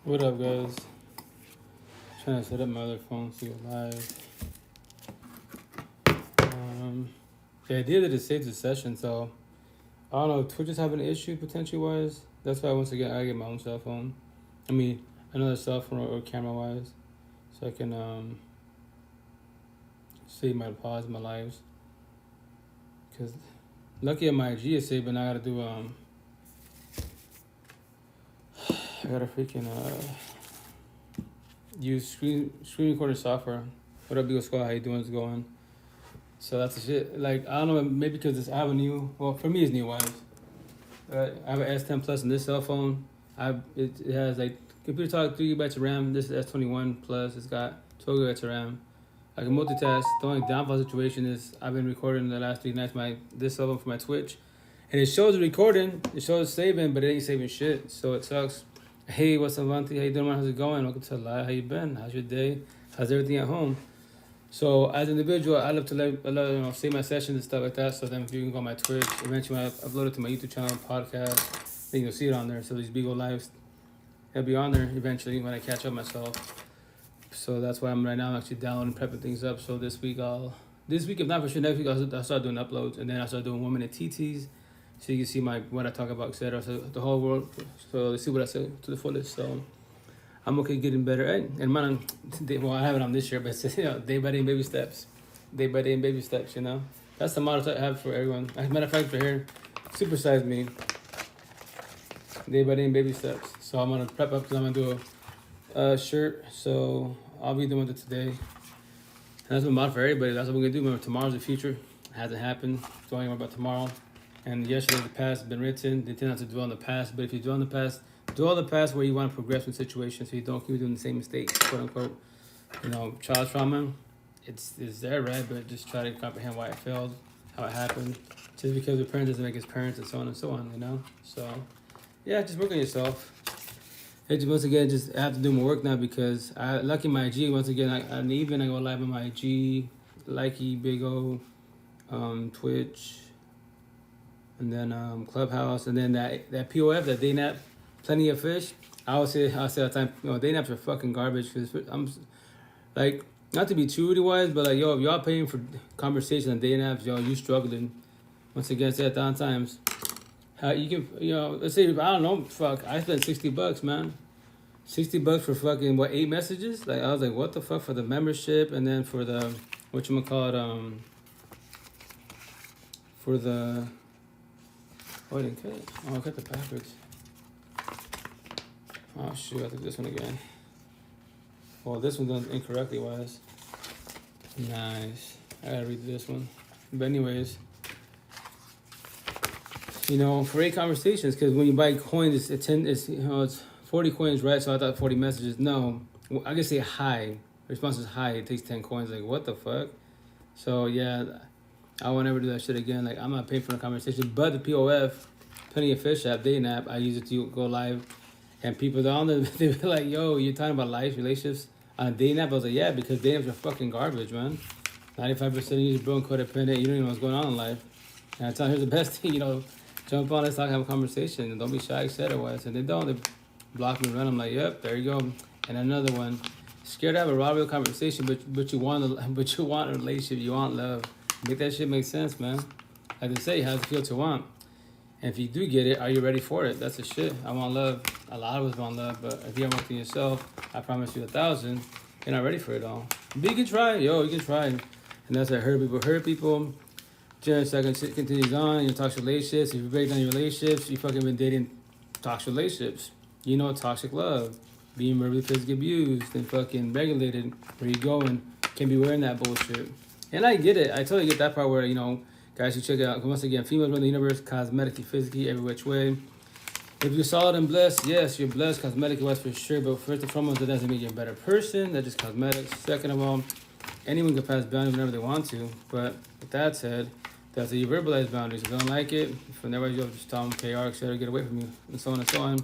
What up, guys? Trying to set up my other phone so go live. Yeah, I did it save the session, so I don't know. Twitch is having an issue potentially wise. That's why once again I get my own cell phone. I mean another cell phone or camera wise, so I can save my pause, my lives. Cause lucky my IG is saved, but now I gotta do I gotta freaking use screen recorder software. What up, Beagle Squad? How you doing? It's going. So that's the shit. Like, I don't know, maybe because I have a new, well, for me it's new wise. I have an S10 Plus in this cell phone. It has like computer talk, 3 GB of RAM. This is S21 Plus. It's got 12 GB of RAM. I can multitask. The only downfall situation is I've been recording the last 3 nights this cell phone for my Twitch, and it shows recording. It shows saving, but it ain't saving shit. So it sucks. Hey, what's up, Avanti? How you doing, man? How's it going? Welcome to Live. How you been? How's your day? How's everything at home? So as an individual, I love to save my sessions and stuff like that. So then if you can go on my Twitch, eventually when I upload it to my YouTube channel, podcast, then you'll see it on there. So these Beagle Lives, it'll be on there eventually when I catch up myself. So that's why I'm right now actually downloading, prepping things up. So this week, if not for sure, next week I'll start doing uploads, and then I'll start doing 1 minute TTs, so you can see what I talk about, etc. So the whole world, so they see what I say to the fullest. So I'm okay, getting better. And man, I have it on this year, but it's day by day, baby steps. Day by day, baby steps. That's the motto I have for everyone. As a matter of fact, for here, supersize me. Day by day, baby steps. So I'm gonna prep up because I'm gonna do a shirt. So I'll be doing it today. And that's my motto for everybody. That's what we're gonna do. Remember, tomorrow's the future. It hasn't happened. Don't worry about tomorrow. And yesterday, the past has been written. They tend not to dwell on the past, but if you dwell on the past, dwell on the past where you want to progress in situations, so you don't keep doing the same mistakes, quote unquote. Child trauma, it's there, right? But just try to comprehend why it failed, how it happened. Just because your parent doesn't make his parents, and so on and so on. So, yeah, just work on yourself. Once again, just I have to do more work now because lucky my IG, once again, I go live on my IG, Likey, Big O, Twitch, and then Clubhouse, and then that POF, that day nap, Plenty of Fish. I say all the time, day naps are fucking garbage. Cause I'm like, not to be too rude wise, but like, if y'all paying for conversation and day naps, you struggling. Once again, say 1,000 times. How you can, let's say, I don't know, fuck, I spent $60, man. $60 for fucking, 8 messages? Like, I was like, what the fuck for the membership, and then for the, for the, I didn't cut it. Oh, I cut the backwards. Oh, shoot, I did this one again. Well, this one done incorrectly, wise. Nice. I gotta read this one. But anyways, for 8 conversations, because when you buy coins, it's 40 coins, right? So I thought 40 messages. No, I can say hi. Response is hi. It takes 10 coins. Like, what the fuck? So yeah, I won't ever do that shit again. Like, I'm not paying for the conversation. But the POF, Plenty of Fish app, day nap, I use it to go live. And people on there, they be like, yo, you're talking about life, relationships on a day nap? I was like, yeah, because day naps are fucking garbage, man. 95% of you bro and codependent, you don't even know what's going on in life. And I tell them, here's the best thing, jump on, let's talk, have a conversation, and don't be shy, etc. And they don't, they block me, run. I'm like, yep, there you go. And another one, scared to have a raw, real conversation, but you want a relationship, you want love. Make that shit make sense, man. Like they say, how does it feel to want? And if you do get it, are you ready for it? That's the shit. I want love. A lot of us want love, but if you haven't worked on yourself, I promise you 1,000, you're not ready for it all. But you can try. You can try. And that's how hurt people. Jared second continues on. Toxic relationships. If you break down your relationships, you fucking been dating toxic relationships. Toxic love. Being verbally physically abused and fucking regulated. Where you going? Can't be wearing that bullshit. And I get it. I totally get that part where, guys, you check it out. Once again, females run the universe, cosmetically, physically, every which way. If you're solid and blessed, yes, you're blessed cosmetically-wise for sure. But first and foremost, that doesn't make you a better person. That's just cosmetics. Second of all, anyone can pass boundaries whenever they want to. But with that said, that's how you verbalize boundaries. If you don't like it, if never you just tell them KR, etc., get away from you, and so on and so on.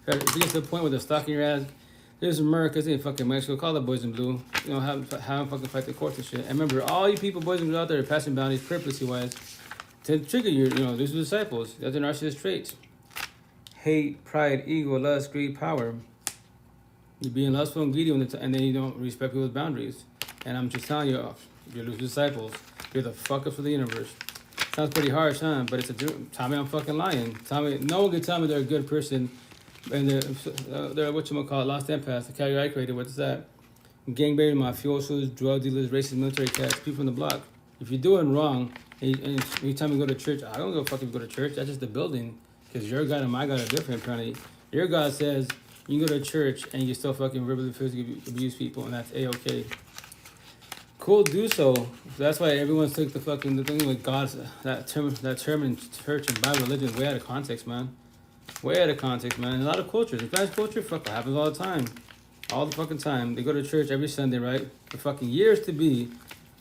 If you get to the point where they're stalking your ass, there's America, in fucking Mexico, call the boys in blue. Have them fucking fight the courts and shit. And remember, all you people, boys and blue out there, are passing boundaries purposely-wise to trigger you. These are disciples. That's the narcissist traits. Hate, pride, ego, lust, greed, power. You're being lustful and greedy, and then you don't respect people's boundaries. And I'm just telling you, you're loose disciples. You're the fuck ups of the universe. Sounds pretty harsh, huh? But it's a tell me I'm fucking lying. Tell me no one can tell me they're a good person, and they're whatchamacallit, lost empaths. The category I created. What's that? Gangbangers, mafiosos, drug dealers, racist military cats, people in the block. If you're doing wrong, and you tell me to go to church, I don't give a fuck if you go to church. That's just the building. Because your God and my God are different, apparently. Your God says you can go to church and you can still fucking verbally, physically abuse people, and that's A-okay. Cool, do so. That's why everyone's took the thing with God, that term in church and Bible religion is way out of context, man. Way out of context, man. In a lot of cultures. In Spanish culture, fuck, it happens all the time. All the fucking time. They go to church every Sunday, right? For fucking years to be.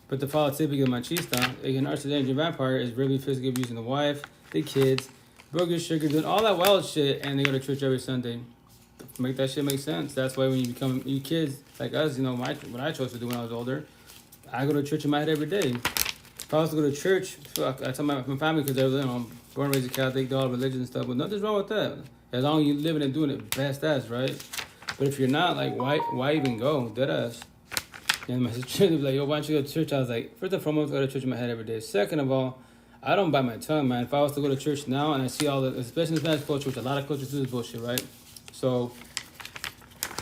But the typical machista, a narcissistic vampire, is really physically abusing the wife, the kids, burgers, sugar, doing all that wild shit, and they go to church every Sunday. Make that shit make sense. That's why when you become you kids like us, what I chose to do when I was older, I go to church in my head every day. If I was to go to church, fuck, I tell my family because they're born and raised a Catholic, all religion and stuff, but nothing's wrong with that. As long as you're living and doing it best as, right? But if you're not, like, why even go? Deadass. And my sister would be like, yo, why don't you go to church? I was like, first and foremost, I go to church in my head every day. Second of all, I don't bite my tongue, man. If I was to go to church now and I see all the, especially in Spanish culture, which a lot of cultures do this bullshit, right? So,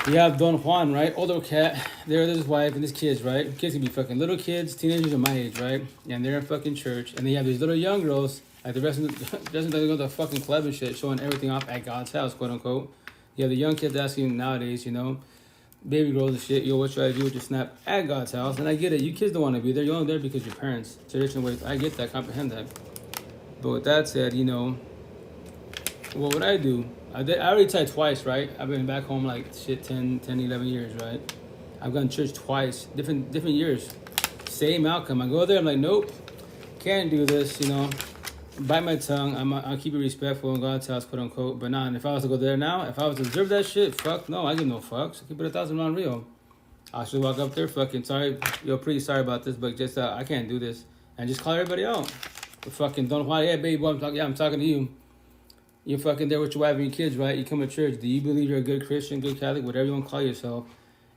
you have Don Juan, right? Older cat. There's his wife and his kids, right? Kids can be fucking little kids, teenagers of my age, right? And they're in fucking church. And then you have these little young girls, like the rest of them go to the fucking club and shit, showing everything off at God's house, quote unquote. You have the young kids asking nowadays, baby girls and shit, yo, what should I do with your snap at God's house? And I get it. You kids don't want to be there. You're only there because your parents. Traditional ways. I get that, comprehend that. But with that said, what would I do? I already tried twice, right? I've been back home like 10, 11 years, right? I've gone to church twice, different years. Same outcome. I go there, I'm like, nope, can't do this, Bite my tongue. I'll keep it respectful in God's house, quote unquote. But nah, and if I was to go there now, if I was to observe that shit, fuck no, I give no fucks. I keep it 1,000 round real. I should walk up there, fucking sorry, pretty sorry about this, but just I can't do this, and just call everybody out. But fucking don't lie, yeah, baby boy, I'm talking to you. You're fucking there with your wife and your kids, right? You come to church. Do you believe you're a good Christian, good Catholic, whatever you want to call yourself?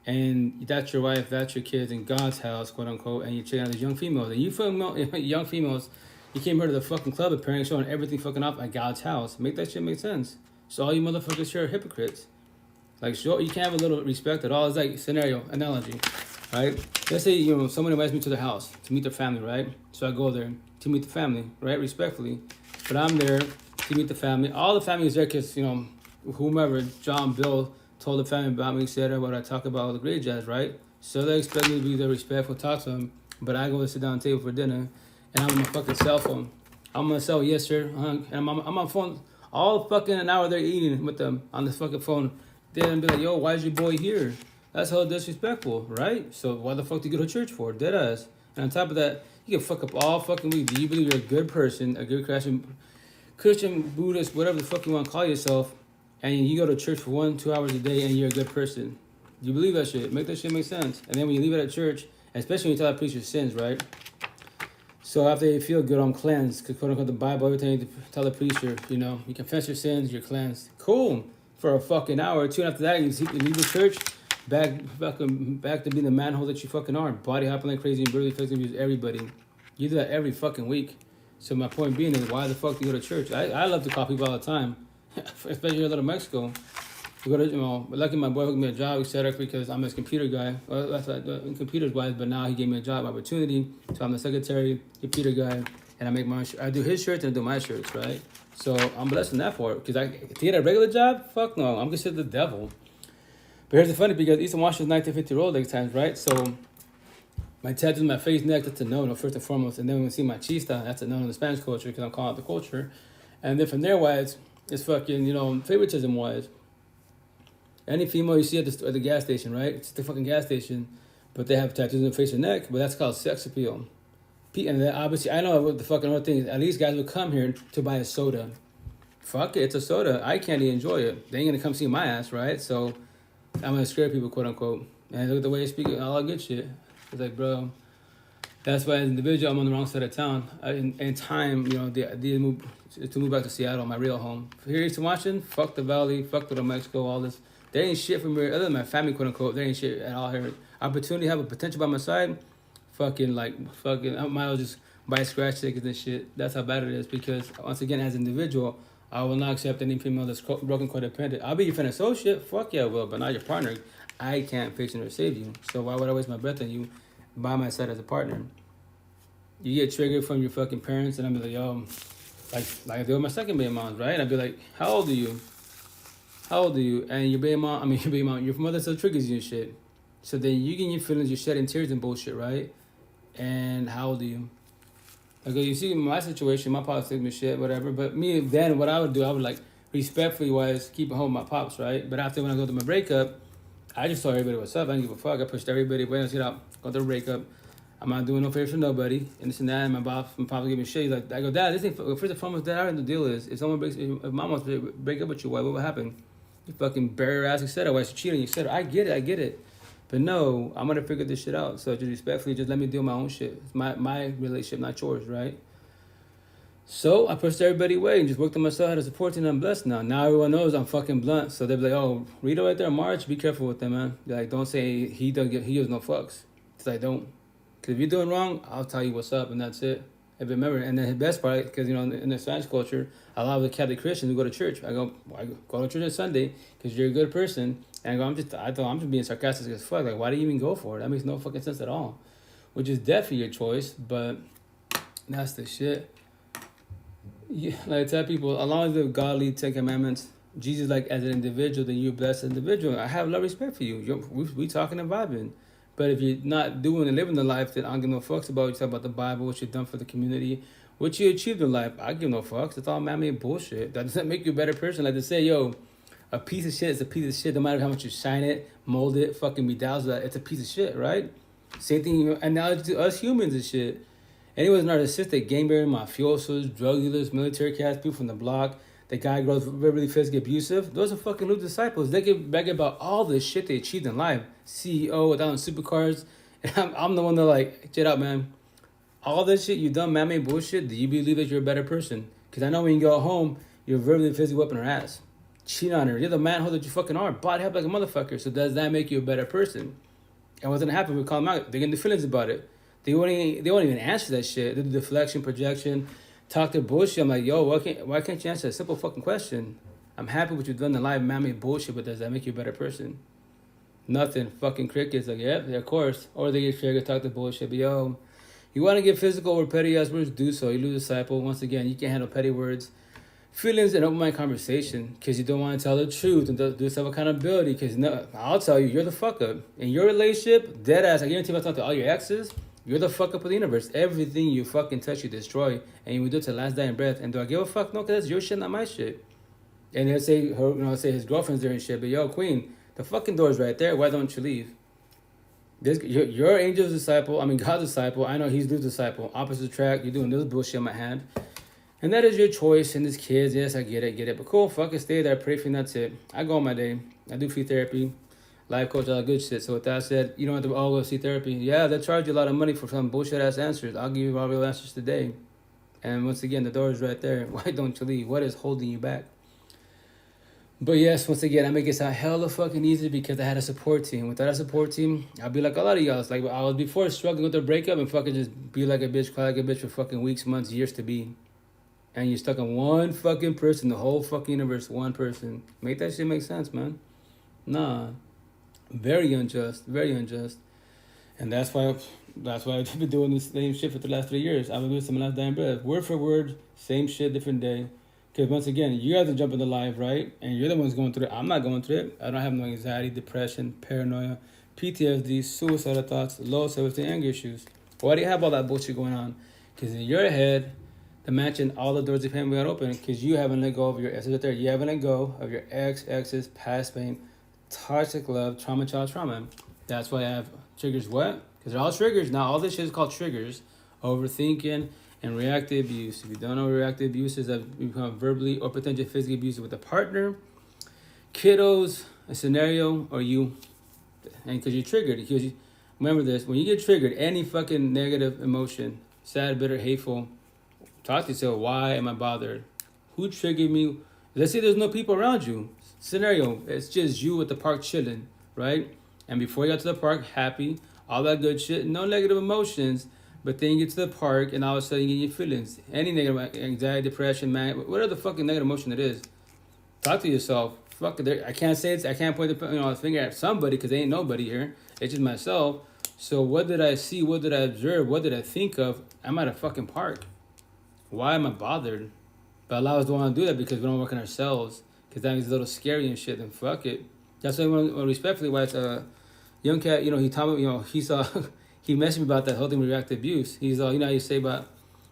And that's your wife, that's your kids in God's house, quote unquote. And you're checking out these young females. And young females, you came here to the fucking club apparently showing everything fucking off at God's house. Make that shit make sense. So all you motherfuckers here are hypocrites. Like, sure, you can't have a little respect at all. It's like scenario, analogy, right? Let's say, someone invites me to their house to meet their family, right? So I go there to meet the family, right? Respectfully. But I'm there to meet the family. All the family is there because, whomever, John, Bill, told the family about me, etc. What I talk about, all the great jazz, right? So they expect me to be there respectful, talk to them. But I go to sit down at the table for dinner, and I'm on my fucking cell phone. I'm on my cell, yes, sir. And I'm on my phone all fucking an hour they're eating with them on this fucking phone. Then be like, yo, why is your boy here? That's hella disrespectful, right? So why the fuck do you go to church for? Deadass. And on top of that, you can fuck up all fucking week. Do you believe you're a good person, a good Christian, Buddhist, whatever the fuck you want to call yourself, and you go to church for 1-2 hours a day and you're a good person? You believe that shit? Make that shit make sense. And then when you leave it at church, especially when you tell that priest your sins, right? So after you feel good, I'm cleansed. Because quote unquote the Bible, every time you tell the priest you confess your sins, you're cleansed. Cool. For a fucking hour or two, and after that, you leave the church, back to being the manhole that you fucking are. Body hopping like crazy and brutally physically abuse everybody. You do that every fucking week. So my point being is, why the fuck do you go to church? I love to call people all the time, especially here in Little Mexico. You go to, lucky my boy hooked me a job, etc. Because I'm his computer guy. Well, that's what computers wise, but now he gave me a job opportunity. So I'm the secretary, computer guy, and I make my I do his shirts and I do my shirts, right? So I'm blessed in that for it. Because to get a regular job, fuck no, I'm considered the devil. But here's the funny, because Eastern Washington's 1950 Rolex times, right? So my tattoos, my face, neck, that's a no, first and foremost. And then when we see my chista, that's a no in the Spanish culture, because I'm calling it the culture. And then from there wise, it's fucking, favoritism wise. Any female you see at the gas station, right? It's the fucking gas station, but they have tattoos on their face and neck, but that's called sex appeal. And then obviously, I know what the fucking other thing is. At least guys would come here to buy a soda. Fuck it, it's a soda. I can't even enjoy it. They ain't gonna come see my ass, right? So I'm gonna scare people, quote unquote. And look at the way they speak, all that good shit. It's like, bro, that's why as an individual, I'm on the wrong side of town. In time, they move back to Seattle, my real home. Here in Washington, fuck the valley, fuck Little Mexico, all this There ain't shit from here other than my family, quote unquote. There ain't shit at all here. Opportunity, have a potential by my side. Fucking, I might as well just buy scratch tickets and shit. That's how bad it is. Because once again, as an individual, I will not accept any female that's broken codependent. I'll be your friend associate. Fuck yeah, I will, but not your partner. I can't fix or save you. So why would I waste my breath on you by my side as a partner? You get triggered from your fucking parents, and I'll be like, yo, like they were my second baby moms, right? I'd be like, how old are you? How old are you? And your mother still triggers you and shit. So then you get your feelings, you're shedding tears and bullshit, right? And how old are you? Like, you see my situation, my pops took me shit, whatever. But me, then what I would do, I would like, respectfully wise, keep it home with my pops, right? But after when I go through my breakup, I just told everybody what's up. I didn't give a fuck. I pushed everybody away. Let's get out. Go through a breakup. I'm not doing no favors for nobody. And this and that. And my pop give me shit. He's like, I go, Dad, this ain't, first and foremost, Dad, I already know the deal is. If mom wants to break up with you, what would happen? You fucking bury her ass, etc. Why she cheating? You said, I get it. But no, I'm going to figure this shit out. So just respectfully, just let me deal my own shit. It's my relationship, not yours, right? So I pushed everybody away and just worked on myself, had a support team, and I'm blessed now. Now everyone knows I'm fucking blunt. So they'll be like, oh, Rito right there, March, be careful with them, man. They're like, don't say he gives no fucks. Because I don't. Because if you're doing wrong, I'll tell you what's up, and that's it. And remember, and then the best part, because, in the Spanish culture, a lot of the Catholic Christians who go to church, I go to church on Sunday because you're a good person. And I'm just being sarcastic as fuck. Like, why do you even go for it? That makes no fucking sense at all. Which is definitely your choice, but that's the shit. Yeah, like I tell people, as long as the godly 10 commandments, Jesus, like, as an individual, then you're a blessed individual. I have a lot of respect for you. We talking and vibing. But if you're not doing and living the life that I don't give no fucks about, you talk about the Bible, what you've done for the community, what you achieved in life, I give no fucks. It's all mammy and bullshit. That doesn't make you a better person. Like they say, yo, a piece of shit is a piece of shit. No matter how much you shine it, mold it, fucking bedazzle it, it's a piece of shit, right? Same thing, analogy to us humans and shit. Anyone narcissistic, gang-bearing, mafiosos, drug dealers, military cats, people from the block, the guy grows verbally, physically abusive, those are fucking loose disciples. They get back about all the shit they achieved in life. CEO without supercars. And I'm the one that like, shit out, man. All this shit you done, man, bullshit, do you believe that you're a better person? Because I know when you go home, you're verbally, physically whipping her ass. Cheat on her. You're the manhole that you fucking are. Body up like a motherfucker. So does that make you a better person? And what's gonna happen? We call them out. They're getting the feelings about it. They won't even answer that shit. They do deflection, projection, talk their bullshit. I'm like, yo, why can't you answer a simple fucking question? I'm happy what you've done in life, mammy bullshit, but does that make you a better person? Nothing. Fucking crickets. Like, yeah, of course. Or they get triggered, talk the bullshit. But yo, you want to get physical or petty ass words, do so. You lose disciple. Once again, you can't handle petty words. Feelings and open mind conversation because you don't want to tell the truth and do self accountability. Because no, I'll tell you, you're the fuck up. In your relationship, dead ass, I guarantee if I talk to all your exes, you're the fuck up of the universe. Everything you fucking touch, you destroy. And you will do it to the last dying breath. And do I give a fuck? No, because that's your shit, not my shit. And he'll say, say his girlfriend's there and shit. But yo, queen, the fucking door's right there. Why don't you leave? You're angel's disciple. I mean, God's disciple. I know he's Luke's disciple. Opposite track. You're doing this bullshit in my hand. And that is your choice. And these kids, yes, I get it. But cool, fucking stay there. Pray for you. That's it. I go on my day. I do free therapy. Life coach, all that good shit. So with that said, you don't have to all go see therapy. Yeah, they charge you a lot of money for some bullshit ass answers. I'll give you all real answers today. And once again, the door is right there. Why don't you leave? What is holding you back? But yes, once again, I make it sound hella fucking easy because I had a support team. Without a support team, I'd be like a lot of y'all. Like I was before struggling with the breakup and fucking just be like a bitch, cry like a bitch for fucking weeks, months, years to be. And you're stuck on one fucking person, the whole fucking universe, one person. Make that shit make sense, man. Nah. Very unjust. And that's why I've been doing this same shit for the last 3 years. I've been doing some last dying breath. Word for word, same shit, different day. Because once again, you guys are jumping the live, right? And you're the ones going through it. I'm not going through it. I don't have no anxiety, depression, paranoia, PTSD, suicidal thoughts, low self-esteem, anger issues. Why do you have all that bullshit going on? Because in your head, the mansion, all the doors of pain got open because you haven't let go of your exes. You haven't let go of your exes, past pain, toxic love, trauma. That's why I have triggers. What? Because they're all triggers. Now, all this shit is called triggers. Overthinking and reactive abuse. If you don't know what reactive abuse is, that become verbally or potentially physically abusive with a partner, kiddos, a scenario, or you. And because you're triggered. Because remember this, when you get triggered, any fucking negative emotion, sad, bitter, hateful, talk to yourself, why am I bothered? Who triggered me? Let's say there's no people around you. scenario, it's just you at the park chilling, right? And before you got to the park, happy, all that good shit, no negative emotions. But then you get to the park, and all of a sudden you get your feelings. Any negative anxiety, depression, man, whatever the fucking negative emotion it is, talk to yourself. Fuck it. I can't say I can't point the finger at somebody because there ain't nobody here. It's just myself. So what did I see? What did I observe? What did I think of? I'm at a fucking park. Why am I bothered? But a lot of us don't want to do that because we don't work on ourselves. Because that is a little scary and shit. Then fuck it. That's why I want to respectfully why it's a young cat. He told me, he saw, he messaged me about that whole thing with reactive abuse. He's all, how you say about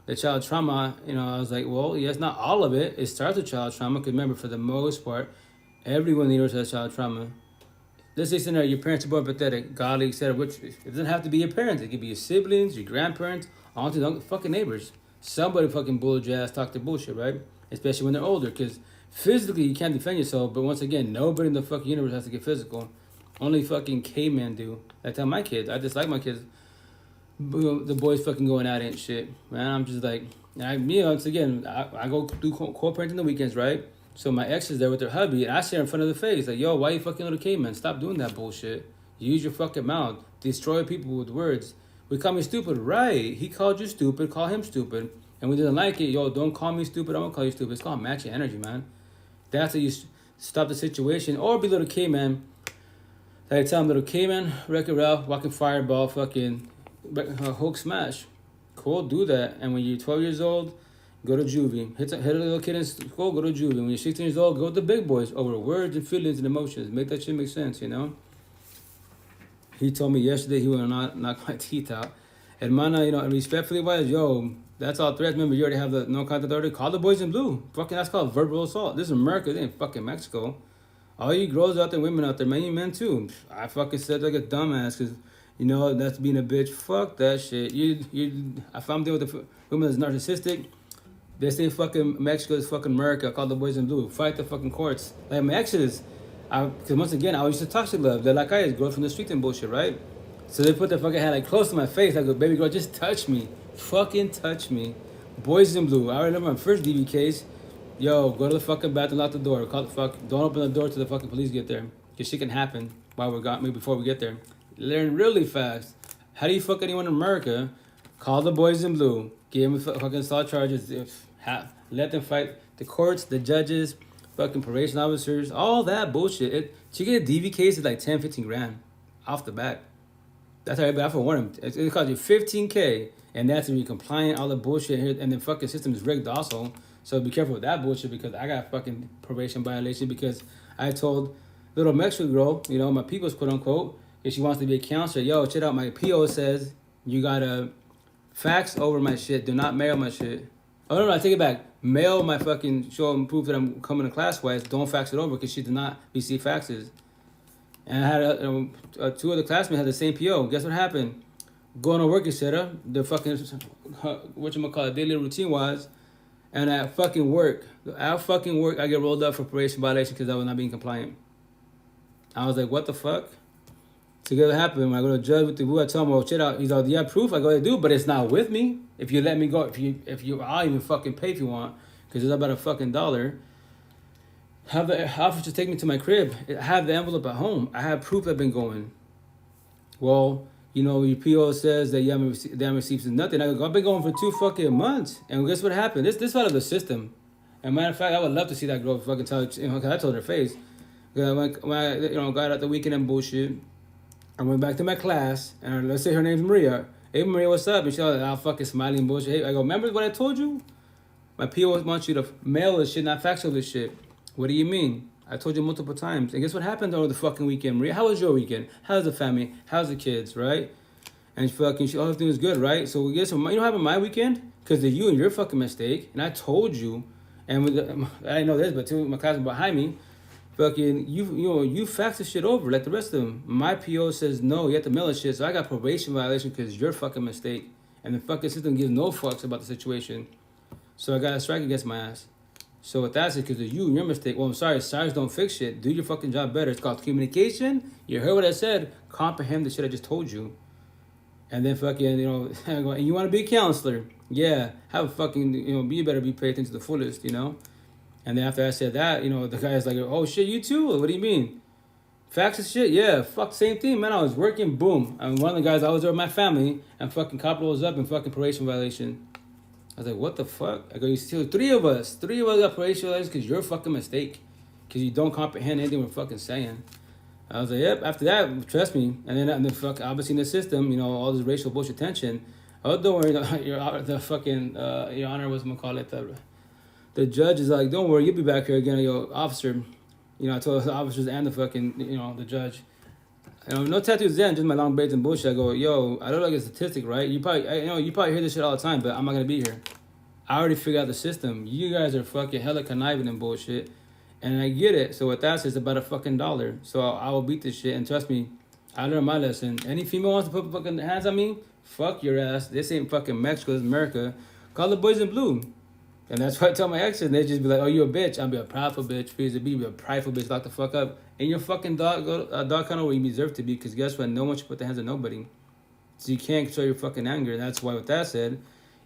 the child trauma. I was like, well, yes, not all of it. It starts with child trauma. Because remember, for the most part, everyone leaders has child trauma. Let's say scenario, your parents are more empathetic, godly, etc. Which it doesn't have to be your parents. It could be your siblings, your grandparents, aunties, uncles, fucking neighbors. Somebody fucking bullied your ass, talk their bullshit, right? Especially when they're older, because physically you can't defend yourself. But once again, nobody in the fucking universe has to get physical. Only fucking cavemen do. I tell my kids, I dislike my kids. The boys fucking going at it and shit, man. I'm just like, once again, I go do co-parenting the weekends, right? So my ex is there with her hubby, and I say in front of the face, like, yo, why you fucking little caveman? Stop doing that bullshit. Use your fucking mouth. Destroy people with words. We call me stupid, right? He called you stupid, call him stupid. And we didn't like it, yo, don't call me stupid, I'm gonna call you stupid. It's called matching energy, man. That's how you stop the situation. Or be little caveman. Like I tell him, little caveman, Wreck-It Ralph, walking fireball, fucking Hulk smash. Cool, do that. And when you're 12 years old, go to juvie. Hit a little kid in school, go to juvie. When you're 16 years old, go with the big boys over words and feelings and emotions. Make that shit make sense, He told me yesterday he would not knock my teeth out. And mana, and respectfully wise, yo, that's all threats. Remember, you already have the no contact order. Call the boys in blue. Fucking, that's called verbal assault. This is America. This ain't fucking Mexico. All you girls out there, women out there, man, you men too. I fucking said like a dumbass because, that's being a bitch. Fuck that shit. If I'm dealing with the women that's narcissistic, they say fucking Mexico is fucking America. Call the boys in blue. Fight the fucking courts. Like my exes, because once again, I used to toxic love. They're like I is, girls from the street and bullshit, right? So they put their fucking hand like close to my face. I go, baby girl, just touch me. Fucking touch me. Boys in blue. I remember my first DV case. Yo, go to the fucking bathroom, lock the door. Call the fuck. Don't open the door till the fucking police get there. Cause shit can happen before we get there. Learn really fast. How do you fuck anyone in America? Call the boys in blue. Give them fucking assault charges. Let them fight the courts, the judges, fucking probation officers, all that bullshit. To get a DV case is like 10, 15 grand off the bat. That's how I forewarn them. It costs you $15K, and that's to be compliant, all the bullshit here, and the fucking system is rigged also. So be careful with that bullshit because I got fucking probation violation because I told little Mexican girl, my people's quote unquote, if she wants to be a counselor, yo, check out my PO says you gotta fax over my shit. Do not mail my shit. Oh no, I take it back. Mail my fucking show and proof that I'm coming to class wise. Don't fax it over because she did not receive faxes. And I had two other classmates had the same PO. Guess what happened? Going to work, etc. The fucking daily routine was, and at fucking work, I get rolled up for probation violation because I was not being compliant. I was like, what the fuck? So guess what happened? When I go to judge with the boo, I tell him, well, check out. He's like, yeah, proof. I go, I do, but it's not with me. If you let me go, I'll even fucking pay if you want, because it's about $1. Have the officer take me to my crib. I have the envelope at home. I have proof I've been going. Well, your PO says that you haven't received nothing. I go, I've been going for 2 fucking months. And guess what happened? This out of the system. And matter of fact, I would love to see that girl fucking tell, because I told her face. When I got out the weekend and bullshit, I went back to my class, and let's say her name's Maria. Hey, Maria, what's up? And she was all fucking smiling bullshit. Hey, I go, remember what I told you? My PO wants you to mail this shit, not fax over this shit. What do you mean? I told you multiple times. And guess what happened over the fucking weekend, Maria? How was your weekend? How's the family? How's the kids, right? And everything was good, right? So guess what? You know what happened my weekend? Because of you and your fucking mistake. And I told you, and I didn't know this, but two of my classmates behind me, fucking, you fax the shit over like the rest of them. My PO says no, you have to mail the shit. So I got probation violation because your fucking mistake. And the fucking system gives no fucks about the situation. So I got a strike against my ass. So with that, because of you and your mistake, well, I'm sorry, SARS don't fix shit. Do your fucking job better. It's called communication. You heard what I said. Comprehend the shit I just told you. And then fucking, and you want to be a counselor. Yeah, have a fucking, you better be paid attention to the fullest, And then after I said that, the guy's like, oh shit, you too? What do you mean? Facts and shit, yeah, fuck, same thing, man. I was working, boom. And one of the guys, I was there with my family, and fucking cop rolls up in fucking probation violation. I was like, what the fuck? I go, you steal 3 of us got probation violations because you're a fucking mistake. Because you don't comprehend anything we're fucking saying. I was like, yep, after that, trust me. And then fuck, obviously in the system, all this racial bullshit tension. Oh, don't worry, your honor, what's gonna call it, the judge is like, don't worry, you'll be back here again, officer. I told the officers and the fucking, the judge. No tattoos then, just my long braids and bullshit. I go, yo, I look like a statistic, right? You probably hear this shit all the time, but I'm not gonna be here. I already figured out the system. You guys are fucking hella conniving and bullshit. And I get it. So what that says, it's about $1. So I will beat this shit. And trust me, I learned my lesson. Any female wants to put fucking hands on me, fuck your ass. This ain't fucking Mexico, it's America. Call the boys in blue. And that's why I tell my exes, and they just be like, oh, you a bitch. I'll be a prideful bitch. Please be a prideful bitch. Lock the fuck up. And your fucking dog kind of where you deserve to be, because guess what? No one should put their hands on nobody. So you can't control your fucking anger. And that's why with that said,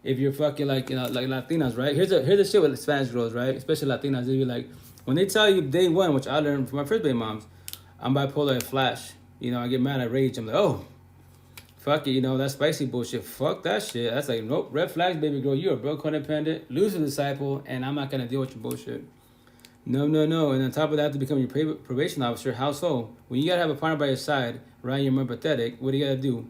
if you're fucking like Latinas, right? Here's the shit with Spanish girls, right? Especially Latinas, they be like, when they tell you day one, which I learned from my first baby moms, I'm bipolar and flash. I get mad, I rage. I'm like, oh, fuck it, that's spicy bullshit. Fuck that shit. That's like, nope, red flags, baby girl. You're a broke codependent, loser disciple, and I'm not going to deal with your bullshit. No. And on top of that, to become your probation officer, how so? When you got to have a partner by your side, right, you're more empathetic, what do you got to do?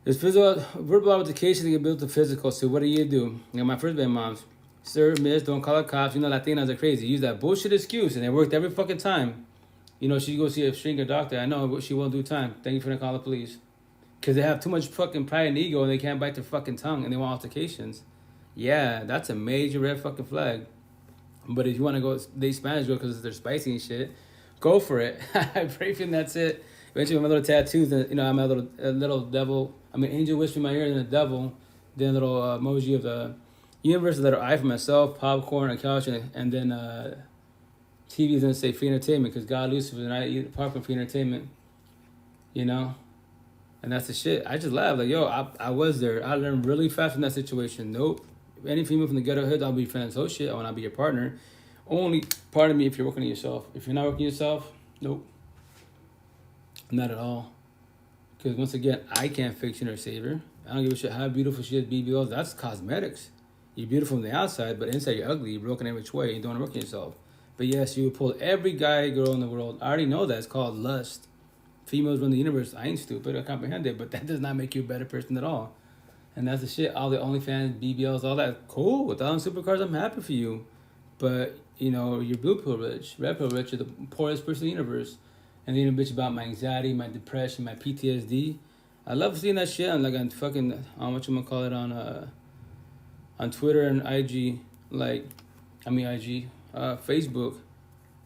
There's verbal altercation to get built to physical, so what do? My first baby moms, sir, miss, don't call the cops. Latinas are crazy. Use that bullshit excuse, and it worked every fucking time. She go see a stringer doctor. I know, but she won't do time. Thank you for the call the police. Because they have too much fucking pride and ego, and they can't bite their fucking tongue, and they want altercations. Yeah, that's a major red fucking flag. But if you want to go date Spanish girl because they're spicy and shit, go for it. I pray for you, and that's it. Eventually, with my little tattoos, I'm a little devil. Angel whispering in my ear, and a devil. Then a little emoji of the universe, the letter I for myself, popcorn, a couch, and then TV is going to say free entertainment, because God, Lucifer, and I eat popcorn, free entertainment. And that's the shit. I just laugh. Like, yo, I was there. I learned really fast from that situation. Nope. Any female from the ghetto hood, I'll be friends. Oh, shit, I want to be your partner. Only pardon me if you're working on yourself. If you're not working on yourself, nope. Not at all. Because once again, I can't fix you or save her. I don't give a shit how beautiful she is, BBLs. That's cosmetics. You're beautiful from the outside, but inside you're ugly. You're broken every which way. You don't work on yourself. But yes, you would pull every guy, girl in the world. I already know that. It's called lust. Females run the universe. I ain't stupid. I comprehend it. But that does not make you a better person at all. And that's the shit. All the OnlyFans, BBLs, all that. Cool. With all them supercars, I'm happy for you. But, you're blue pill rich. Red pill rich. You're the poorest person in the universe. And then a bitch about my anxiety, my depression, my PTSD. I love seeing that shit on fucking, on Twitter and IG. IG. Facebook.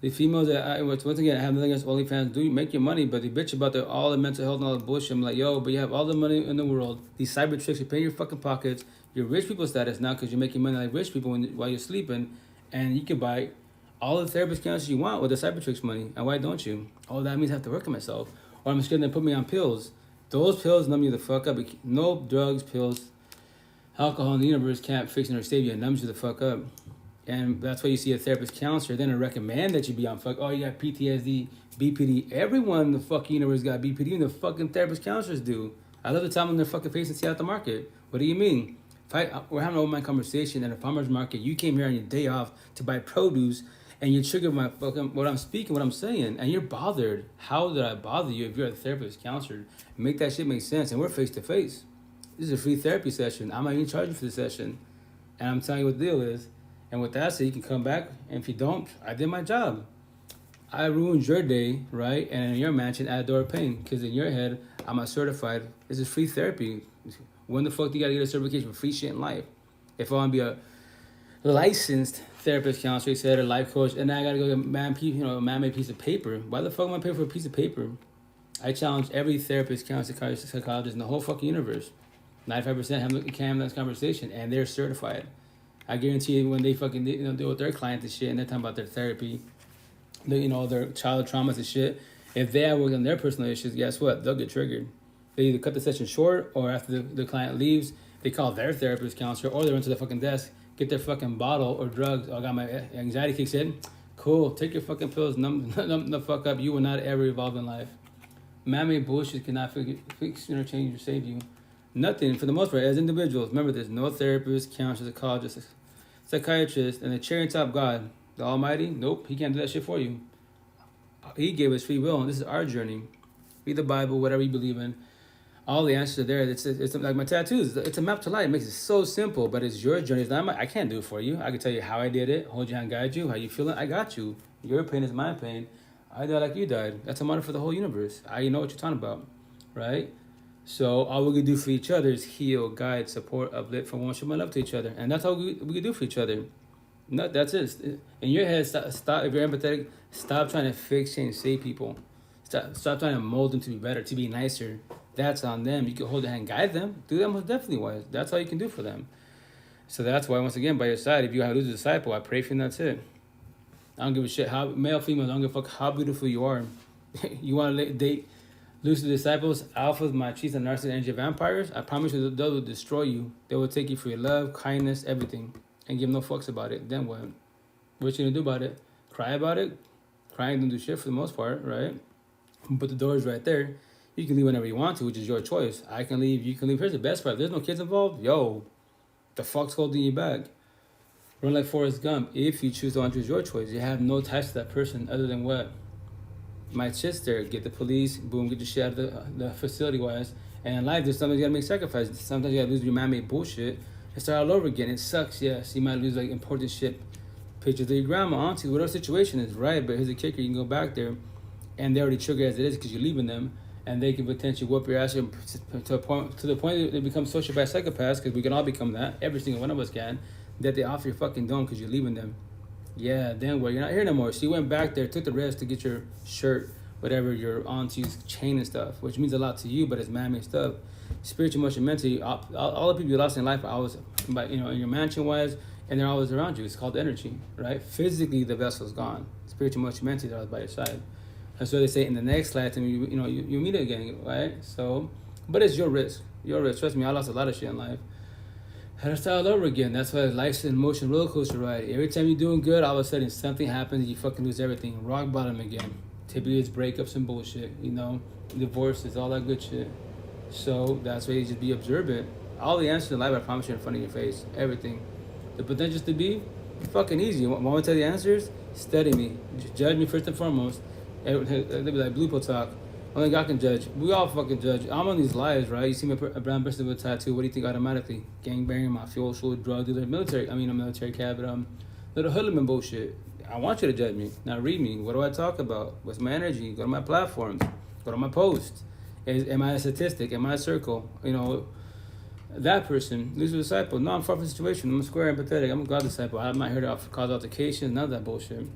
The females that once again, I have nothing against OnlyFans. Do make your money, but they bitch about all the mental health and all the bullshit. I'm like, yo, but you have all the money in the world. These cyber tricks, you're paying your fucking pockets. You're rich people status now because you're making money like rich people while you're sleeping, and you can buy all the therapist counselors you want with the cyber tricks money. And why don't you? Oh, that means I have to work on myself, or I'm scared they put me on pills. Those pills numb you the fuck up. No drugs, pills, alcohol in the universe can't fix or save you. It numbs you the fuck up. And that's why you see a therapist counselor. Then I recommend that you be on you got PTSD, BPD. Everyone in the fucking universe got BPD, and the fucking therapist counselors do. I love to tell them in their fucking face and see out the market. What do you mean? We're having an open mind conversation at a farmer's market. You came here on your day off to buy produce, and you trigger what I'm speaking, what I'm saying, and you're bothered. How did I bother you if you're a therapist counselor? Make that shit make sense, and we're face to face. This is a free therapy session. I'm not even charging for the session, and I'm telling you what the deal is. And with that said, you can come back, and if you don't, I did my job. I ruined your day, right? And in your mansion, add door of pain, because in your head, I'm not certified. This is free therapy. When the fuck do you gotta get a certification for free shit in life? If I want to be a licensed therapist counselor, said, a life coach, and then I gotta go get a man-made piece of paper. Why the fuck am I paying for a piece of paper? I challenge every therapist, counselor, psychologist in the whole fucking universe. 95% can have this conversation, and they're certified. I guarantee you, when they fucking deal with their clients and shit, and they're talking about their therapy, their child traumas and shit, if they have worked on their personal issues, guess what? They'll get triggered. They either cut the session short, or after the client leaves, they call their therapist counselor, or they run to the fucking desk, get their fucking bottle or drugs. Oh, I got my anxiety kicks in. Cool, take your fucking pills, numb the fuck up. You will not ever evolve in life. Man-made bullshit cannot fix, change, or save you. Nothing, for the most part, as individuals. Remember this, no therapist, counselor, psychologist, psychiatrist, and the cherry on top God, the Almighty. Nope, he can't do that shit for you. He gave us free will, and this is our journey. Read the Bible, whatever you believe in. All the answers are there. It's like my tattoos. It's a map to life. It makes it so simple, but it's your journey. It's not I can't do it for you. I can tell you how I did it, hold you hand, guide you, how you feeling. I got you. Your pain is my pain. I died like you died. That's a motto for the whole universe. You know what you're talking about, right? So all we can do for each other is heal, guide, support, uplift, from one show my love to each other. And that's all we can do for each other. No, that's it. In your head, stop. If you're empathetic, stop trying to fix, change, save people. Stop trying to mold them to be better, to be nicer. That's on them. You can hold their hand, guide them. Do that most definitely wise. That's all you can do for them. So that's why, once again, by your side, if you have to lose a disciple, I pray for you and that's it. I don't give a shit how, male, female, I don't give a fuck how beautiful you are. You want to date lucid disciples, alphas, machis, and narcissist energy vampires? I promise you they will destroy you. They will take you for your love, kindness, everything, and give no fucks about it. Then what? What you gonna do about it? Cry about it? Crying don't do shit for the most part, right? But the door is right there. You can leave whenever you want to, which is your choice. I can leave, you can leave. Here's the best part. If there's no kids involved, yo, the fuck's holding you back? Run like Forrest Gump. If you choose to choose your choice, you have no ties to that person other than what? My shit's there. Get the police, boom, get your shit out of the facility-wise. And in life, there's sometimes you gotta make sacrifices. Sometimes you gotta lose your man-made bullshit and start all over again. It sucks, yes. You might lose like important shit. Pictures of your grandma, auntie, whatever situation is, right? But here's the kicker. You can go back there and they already trigger as it is because you're leaving them. And they can potentially whoop your ass to the point that they become sociopath psychopaths, because we can all become that. Every single one of us can. That they off your fucking dome because you're leaving them. Yeah, then what? You're not here no more. So you went back there, took the risk to get your shirt, whatever, your auntie's chain and stuff, which means a lot to you, but it's man-made stuff. Spiritual, emotional, mentally, all the people you lost in life are always, in your mansion-wise, and they're always around you. It's called energy, right? Physically, the vessel's gone. Spiritual, emotional, mentally, they're always by your side. That's what they say in the next lifetime. You meet again, right? So, but it's your risk. Your risk. Trust me, I lost a lot of shit in life. Had to start all over again. That's why life's an emotional roller coaster ride. Every time you're doing good, all of a sudden something happens, you fucking lose everything. Rock bottom again. Typically it's breakups and bullshit, divorces, all that good shit. So that's why you just be observant. All the answers in life, I promise you, in front of your face. Everything. The potential to be fucking easy. You want me to tell you the answers? Study me. Judge me first and foremost. They'll be like blue pill talk. Only God can judge. We all fucking judge. I'm on these lives, right? You see me a brown person with a tattoo. What do you think automatically? Gangbanging, mafioso, drug dealer, military. A military cat, but little hoodlum bullshit. I want you to judge me. Now read me. What do I talk about? What's my energy? Go to my platforms. Go to my posts. Am I a statistic? Am I a circle? That person, lose a disciple. No, I'm far from the situation. I'm a square, empathetic. I'm a God disciple. I'm not here to cause altercations. None of that bullshit.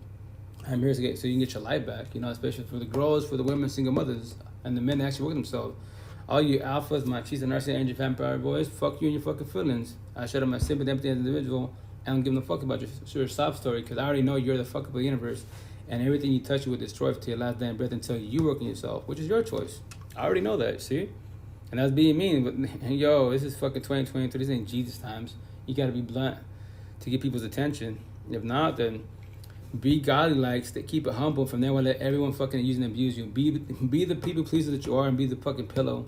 I'm here to so you can get your life back, especially for the girls, for the women, single mothers, and the men that actually work themselves. All you alphas, machis, and narcissists, and vampire boys, fuck you and your fucking feelings. I shut up my sympathy, empathy as an individual. I don't give a fuck about your sob story, because I already know you're the fuck up of the universe, and everything you touch you will destroy to your last day of breath until you work on yourself, which is your choice. I already know that, see? And that's being mean, but yo, this is fucking 2023, this ain't Jesus times. You gotta be blunt to get people's attention. If not, then be godly likes that keep it humble. From there on, let everyone fucking use and abuse you. Be the people pleaser that you are and be the fucking pillow.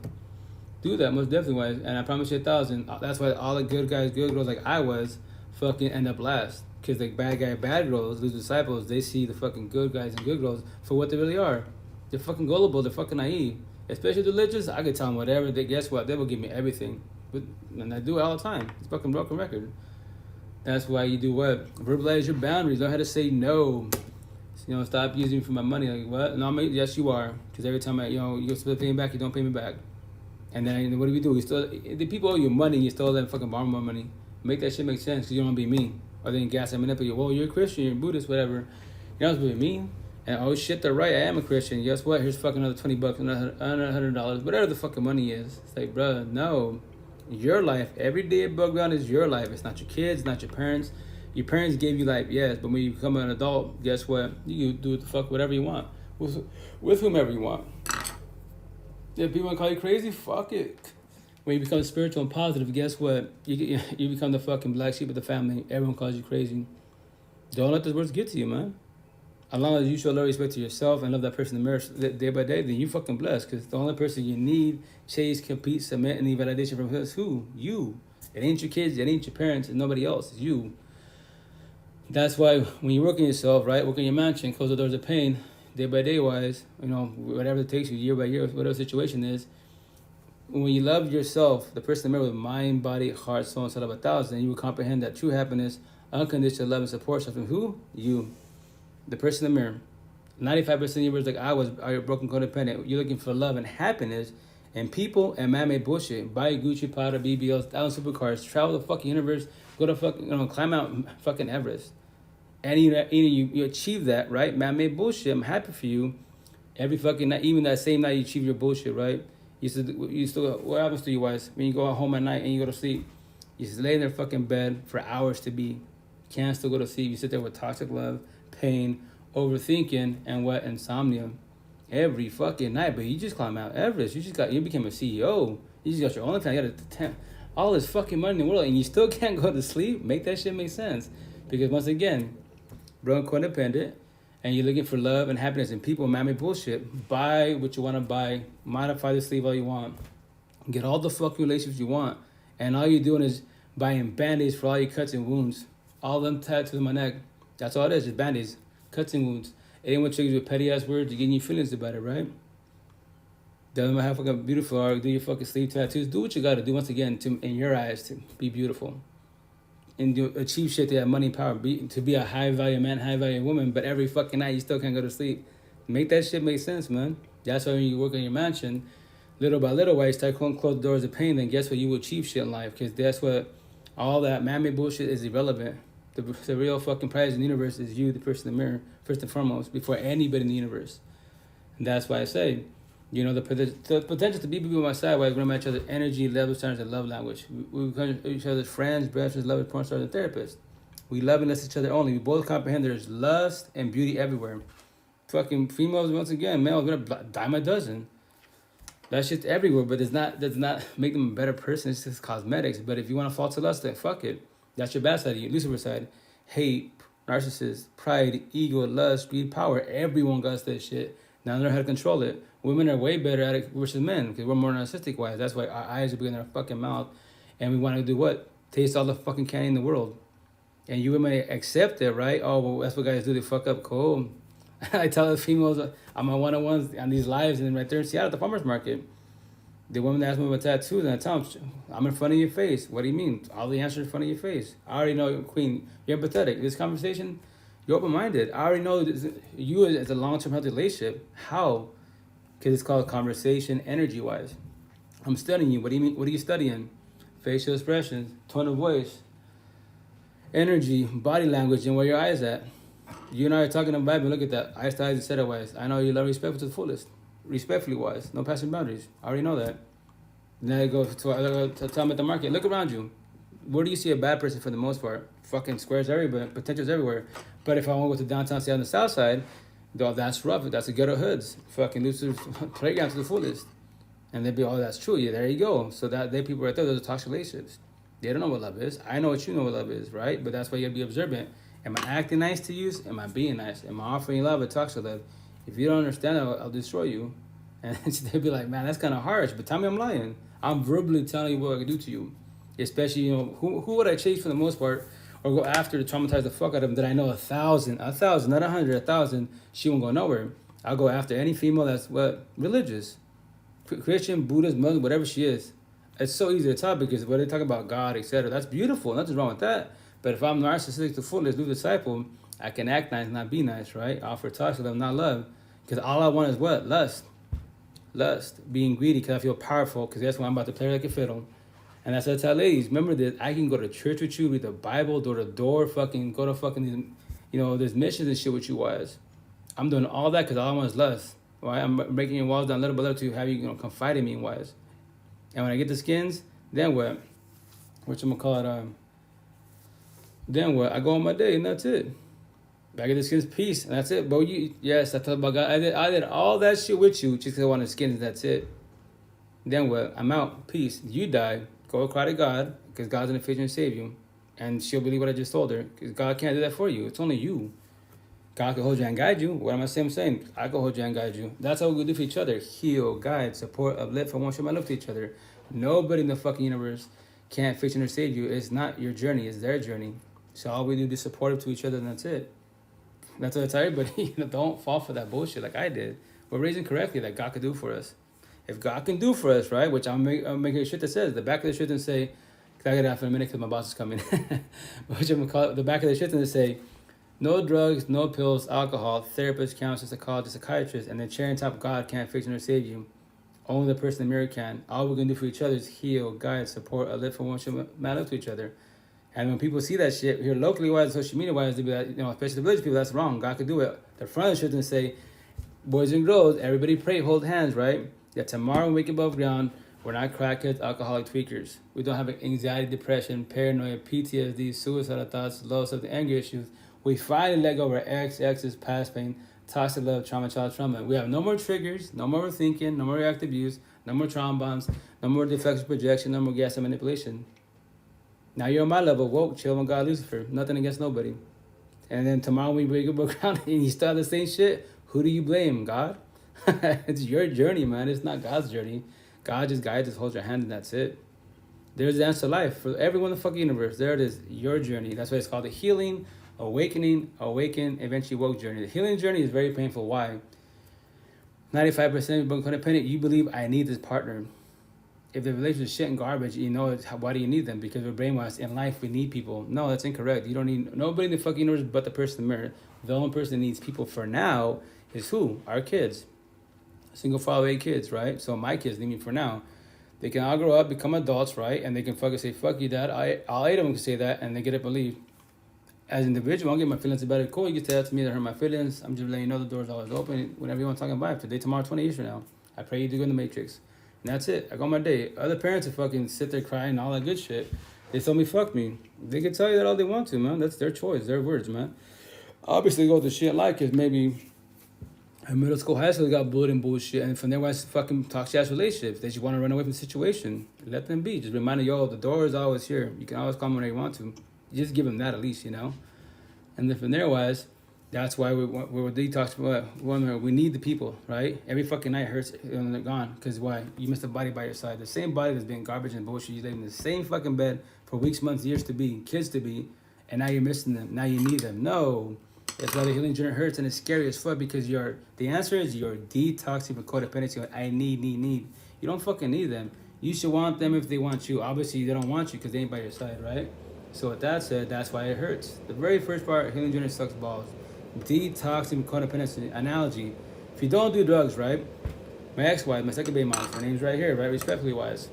Do that most definitely wise. And I promise you 1,000. That's why all the good guys, good girls like I was, fucking end up last. Because the bad guy, bad girls, those disciples, they see the fucking good guys and good girls for what they really are. They're fucking gullible. They're fucking naive. Especially the religious, I could tell them whatever. Guess what? They will give me everything. And I do it all the time. It's fucking broken record. That's why you do what? Verbalize your boundaries. Learn how to say no. Stop using me for my money. Like, what? No, yes, you are. Because every time you're supposed to pay me back, you don't pay me back. And then what do we do? The people owe you money, you still let them fucking borrow more money. Make that shit make sense, because you don't want to be mean. Or then gas and manipulate you. Well, you're a Christian, you're a Buddhist, whatever. You're not supposed to be mean. And oh shit, they're right, I am a Christian. Guess what? Here's fucking another $20, another $100, whatever the fucking money is. It's like, bruh, no. Your life, every day above ground is your life. It's not your kids, not your parents. Your parents gave you life, yes, but when you become an adult, guess what? You do what the fuck whatever you want with whomever you want. If people want to call you crazy, fuck it. when you become spiritual and positive, guess what? You become the fucking black sheep of the family. Everyone calls you crazy. Don't let those words get to you, man. As long as you show love, respect to yourself and love that person in the mirror day by day, then you fucking blessed. Because the only person you need, chase, compete, submit, and need validation from is who? You. It ain't your kids, it ain't your parents, and nobody else. It's you. That's why when you work on yourself, right, work on your mansion, close the doors of pain, day by day wise, whatever it takes you, year by year, whatever the situation is, when you love yourself, the person in the mirror with mind, body, heart, soul, and soul of 1,000, you will comprehend that true happiness, unconditional love and support comes from who? You. The person in the mirror. 95% of you like I was are broken codependent. You're looking for love and happiness and people and man-made bullshit. Buy Gucci, Prada, BBLs, 1,000 supercars, travel the fucking universe, go to fucking, climb out fucking Everest. And you achieve that, right? Man-made bullshit. I'm happy for you. Every fucking night, even that same night you achieve your bullshit, right? You still, what happens to you, guys? When you go home at night and you go to sleep, you just lay in their fucking bed for hours to be. You can't still go to sleep. You sit there with toxic love, pain, overthinking, and what? Insomnia. Every fucking night. But you just climb out Everest. You became a CEO. You just got your own thing. You got all this fucking money in the world and you still can't go to sleep? Make that shit make sense. Because once again, broken codependent, and you're looking for love and happiness in people, man-made bullshit. Buy what you want to buy. Modify the sleeve all you want. Get all the fucking relationships you want. And all you're doing is buying band-aids for all your cuts and wounds. All them tattoos on my neck. That's all it is, just band-aids. Cuts and wounds. Anyone triggers with petty-ass words, you're getting your feelings about it, right? Doesn't matter how fucking beautiful you are, do your fucking sleeve tattoos. Do what you gotta do, once again, in your eyes, to be beautiful. And achieve shit to have money and power, to be a high-value man, high-value woman, but every fucking night you still can't go to sleep. Make that shit make sense, man. That's why when you work on your mansion, little by little, while you start closing the doors of pain, then guess what? You will achieve shit in life, because that's what all that man-made bullshit is irrelevant. The real fucking prize in the universe is you, the person in the mirror, first and foremost, before anybody in the universe. And that's why I say, the potential to be people on my side, why we match each other's energy, level standards, and love language. We become each other's friends, brothers, lovers, porn stars, and therapists. We love and lust each other only. We both comprehend there's lust and beauty everywhere. Fucking females, once again, males, we're a dime a dozen. That shit's everywhere, but does not make them a better person. It's just cosmetics. But if you want to fall to lust, then fuck it. That's your bad side of you. Lucifer side. Hate, narcissist, pride, ego, lust, greed, power. Everyone got that shit. Now they know how to control it. Women are way better at it versus men because we're more narcissistic wise. That's why our eyes are bigger than our fucking mouth. And we want to do what? Taste all the fucking candy in the world. And you may accept it, right? Oh, well, that's what guys do. They fuck up. Cool. I tell the females, I'm on one-on-ones on these lives, and then right there in Seattle at the farmer's market, the woman that asked me about tattoos, and I tell them, I'm in front of your face. What do you mean? All the answers in front of your face. I already know, Queen, you're empathetic. This conversation, you're open-minded. I already know you as a long-term healthy relationship. How? Because it's called conversation energy-wise. I'm studying you. What do you mean? What are you studying? Facial expressions, tone of voice, energy, body language, and where your eyes at. You and I are talking about Bible. Look at that. Eyes to eyes, etc. wise. I know you love respect to the fullest. Respectfully wise. No passing boundaries. I already know that. Then I go to tell them at the market. Look around you. Where do you see a bad person for the most part? Fucking squares everywhere. Potentials everywhere. But if I want to go to downtown, stay on the south side, that's rough. That's the ghetto hoods. Fucking Lucifer's playground to the fullest. And they'd be, oh, that's true. Yeah, there you go. So they people right there, those are toxic relationships. They don't know what love is. I know what you know what love is, right? But that's why you gotta be observant. Am I acting nice to you? Am I being nice? Am I offering love or toxic love? If you don't understand, I'll destroy you. And they'd be like, man, that's kind of harsh. But tell me I'm lying. I'm verbally telling you what I can do to you. Especially, who would I chase for the most part or go after to traumatize the fuck out of them that I know 1,000, not 100, 1,000, she won't go nowhere. I'll go after any female that's, religious. Christian, Buddhist, Muslim, whatever she is. It's so easy to tell because when they talk about God, etc., that's beautiful. Nothing's wrong with that. But if I'm narcissistic to fullness, new disciple, I can act nice, not be nice, right? Offer toxic love, not love. Because all I want is what? Lust. Lust. Being greedy because I feel powerful because that's why I'm about to play like a fiddle. And that's what I tell ladies. Remember this, I can go to church with you, read the Bible, door to door, fucking go to fucking, there's missions and shit with you guys. I'm doing all that because all I want is lust. Right? I'm breaking your walls down little by little to have you, confide in me wise. And when I get the skins, then what? Then what? I go on my day and that's it. I get the skins, peace, and that's it. But yes, I talk about God. I did all that shit with you just because I wanted skins, and that's it. Then what? I'm out. Peace. You die. Go cry to God, because God's gonna fix you and save you, and she'll believe what I just told her, because God can't do that for you. It's only you. God can hold you and guide you. What am I saying? I'm saying I can hold you and guide you. That's how we do for each other. Heal, guide, support, uplift, and one show my love to each other. Nobody in the fucking universe can't fix or save you. It's not your journey. It's their journey. So all we do is be supportive to each other, and that's it. That's what I tell everybody. Don't fall for that bullshit like I did. We're raising correctly, like God could do for us. If God can do for us, right, which I'm making a shit that says, the back of the shit and say, because I get it out in a minute because my boss is coming. Which I'm going to call it, the back of the shit and say, no drugs, no pills, alcohol, therapists, counselors, psychologists, psychiatrists, and the chair on top of God can't fix or save you. Only the person in the mirror can. All we're going to do for each other is heal, guide, support, uplift, and one should matter to each other. And when people see that shit, here locally wise, social media wise, they be like, especially the village people, that's wrong. God could do it. The front of the shit and say, boys and girls, everybody pray, hold hands, right? That tomorrow when we wake above ground, we're not crackheads, alcoholic tweakers. We don't have anxiety, depression, paranoia, PTSD, suicidal thoughts, low self, anger issues. We finally let go of our exes, past pain, toxic love, trauma, child trauma. We have no more triggers, no more overthinking, no more reactive abuse, no more trauma bonds, no more deflection projection, no more gaslight manipulation. Now you're on my level, woke, chill on God, Lucifer. Nothing against nobody. And then tomorrow when we wake up around and you start the same shit, who do you blame? God? It's your journey, man. It's not God's journey. God just guides us, holds your hand, and that's it. There's the answer to life for everyone in the fucking universe. There it is, your journey. That's why it's called the healing, awakening, awaken, eventually woke journey. The healing journey is very painful. Why? 95% of people codependent, you believe I need this partner. If the relationship is shit and garbage, why do you need them? Because we're brainwashed. In life, we need people. No, that's incorrect. You don't need nobody in the fucking universe but the person in the mirror. The only person that needs people for now is who? Our kids. Single father, 8 kids, right? So my kids need me for now. They can all grow up, become adults, right? And they can fucking say, fuck you, dad. All 8 of them can say that, and they get up and leave. As an individual, I'll get my feelings about it. Cool, you can say that to me, that hurt my feelings. I'm just letting you know the door's always open. Whenever you want to talk about it, today, tomorrow, 20 years from now. I pray you do go in the Matrix. And that's it. I go my day. Other parents will fucking sit there crying and all that good shit. They told me, fuck me. They can tell you that all they want to, man. That's their choice, their words, man. Obviously, go to shit like is maybe in middle school, high school, they got bullied and bullshit. And from there, why fucking toxic ass relationships. They just want to run away from the situation. Let them be. Just remind them, yo, the door is always here. You can always come whenever you want to. You just give them that at least, And then from there, wise, that's why we're Detox. We need the people, right? Every fucking night hurts when they're gone. Because why? You miss the body by your side. The same body that's been garbage and bullshit. You lay in the same fucking bed for weeks, months, years to be, kids to be, and now you're missing them. Now you need them. No. That's why the healing journey hurts and it's scary as fuck, because the answer is you're detoxing from codependency. I need. You don't fucking need them. You should want them if they want you. Obviously, they don't want you because they ain't by your side, right? So with that said, that's why it hurts. The very first part, healing journey sucks balls. Detoxing from codependency analogy. If you don't do drugs, right? My ex-wife, my second baby mom, her name's right here, right? Respectfully wise.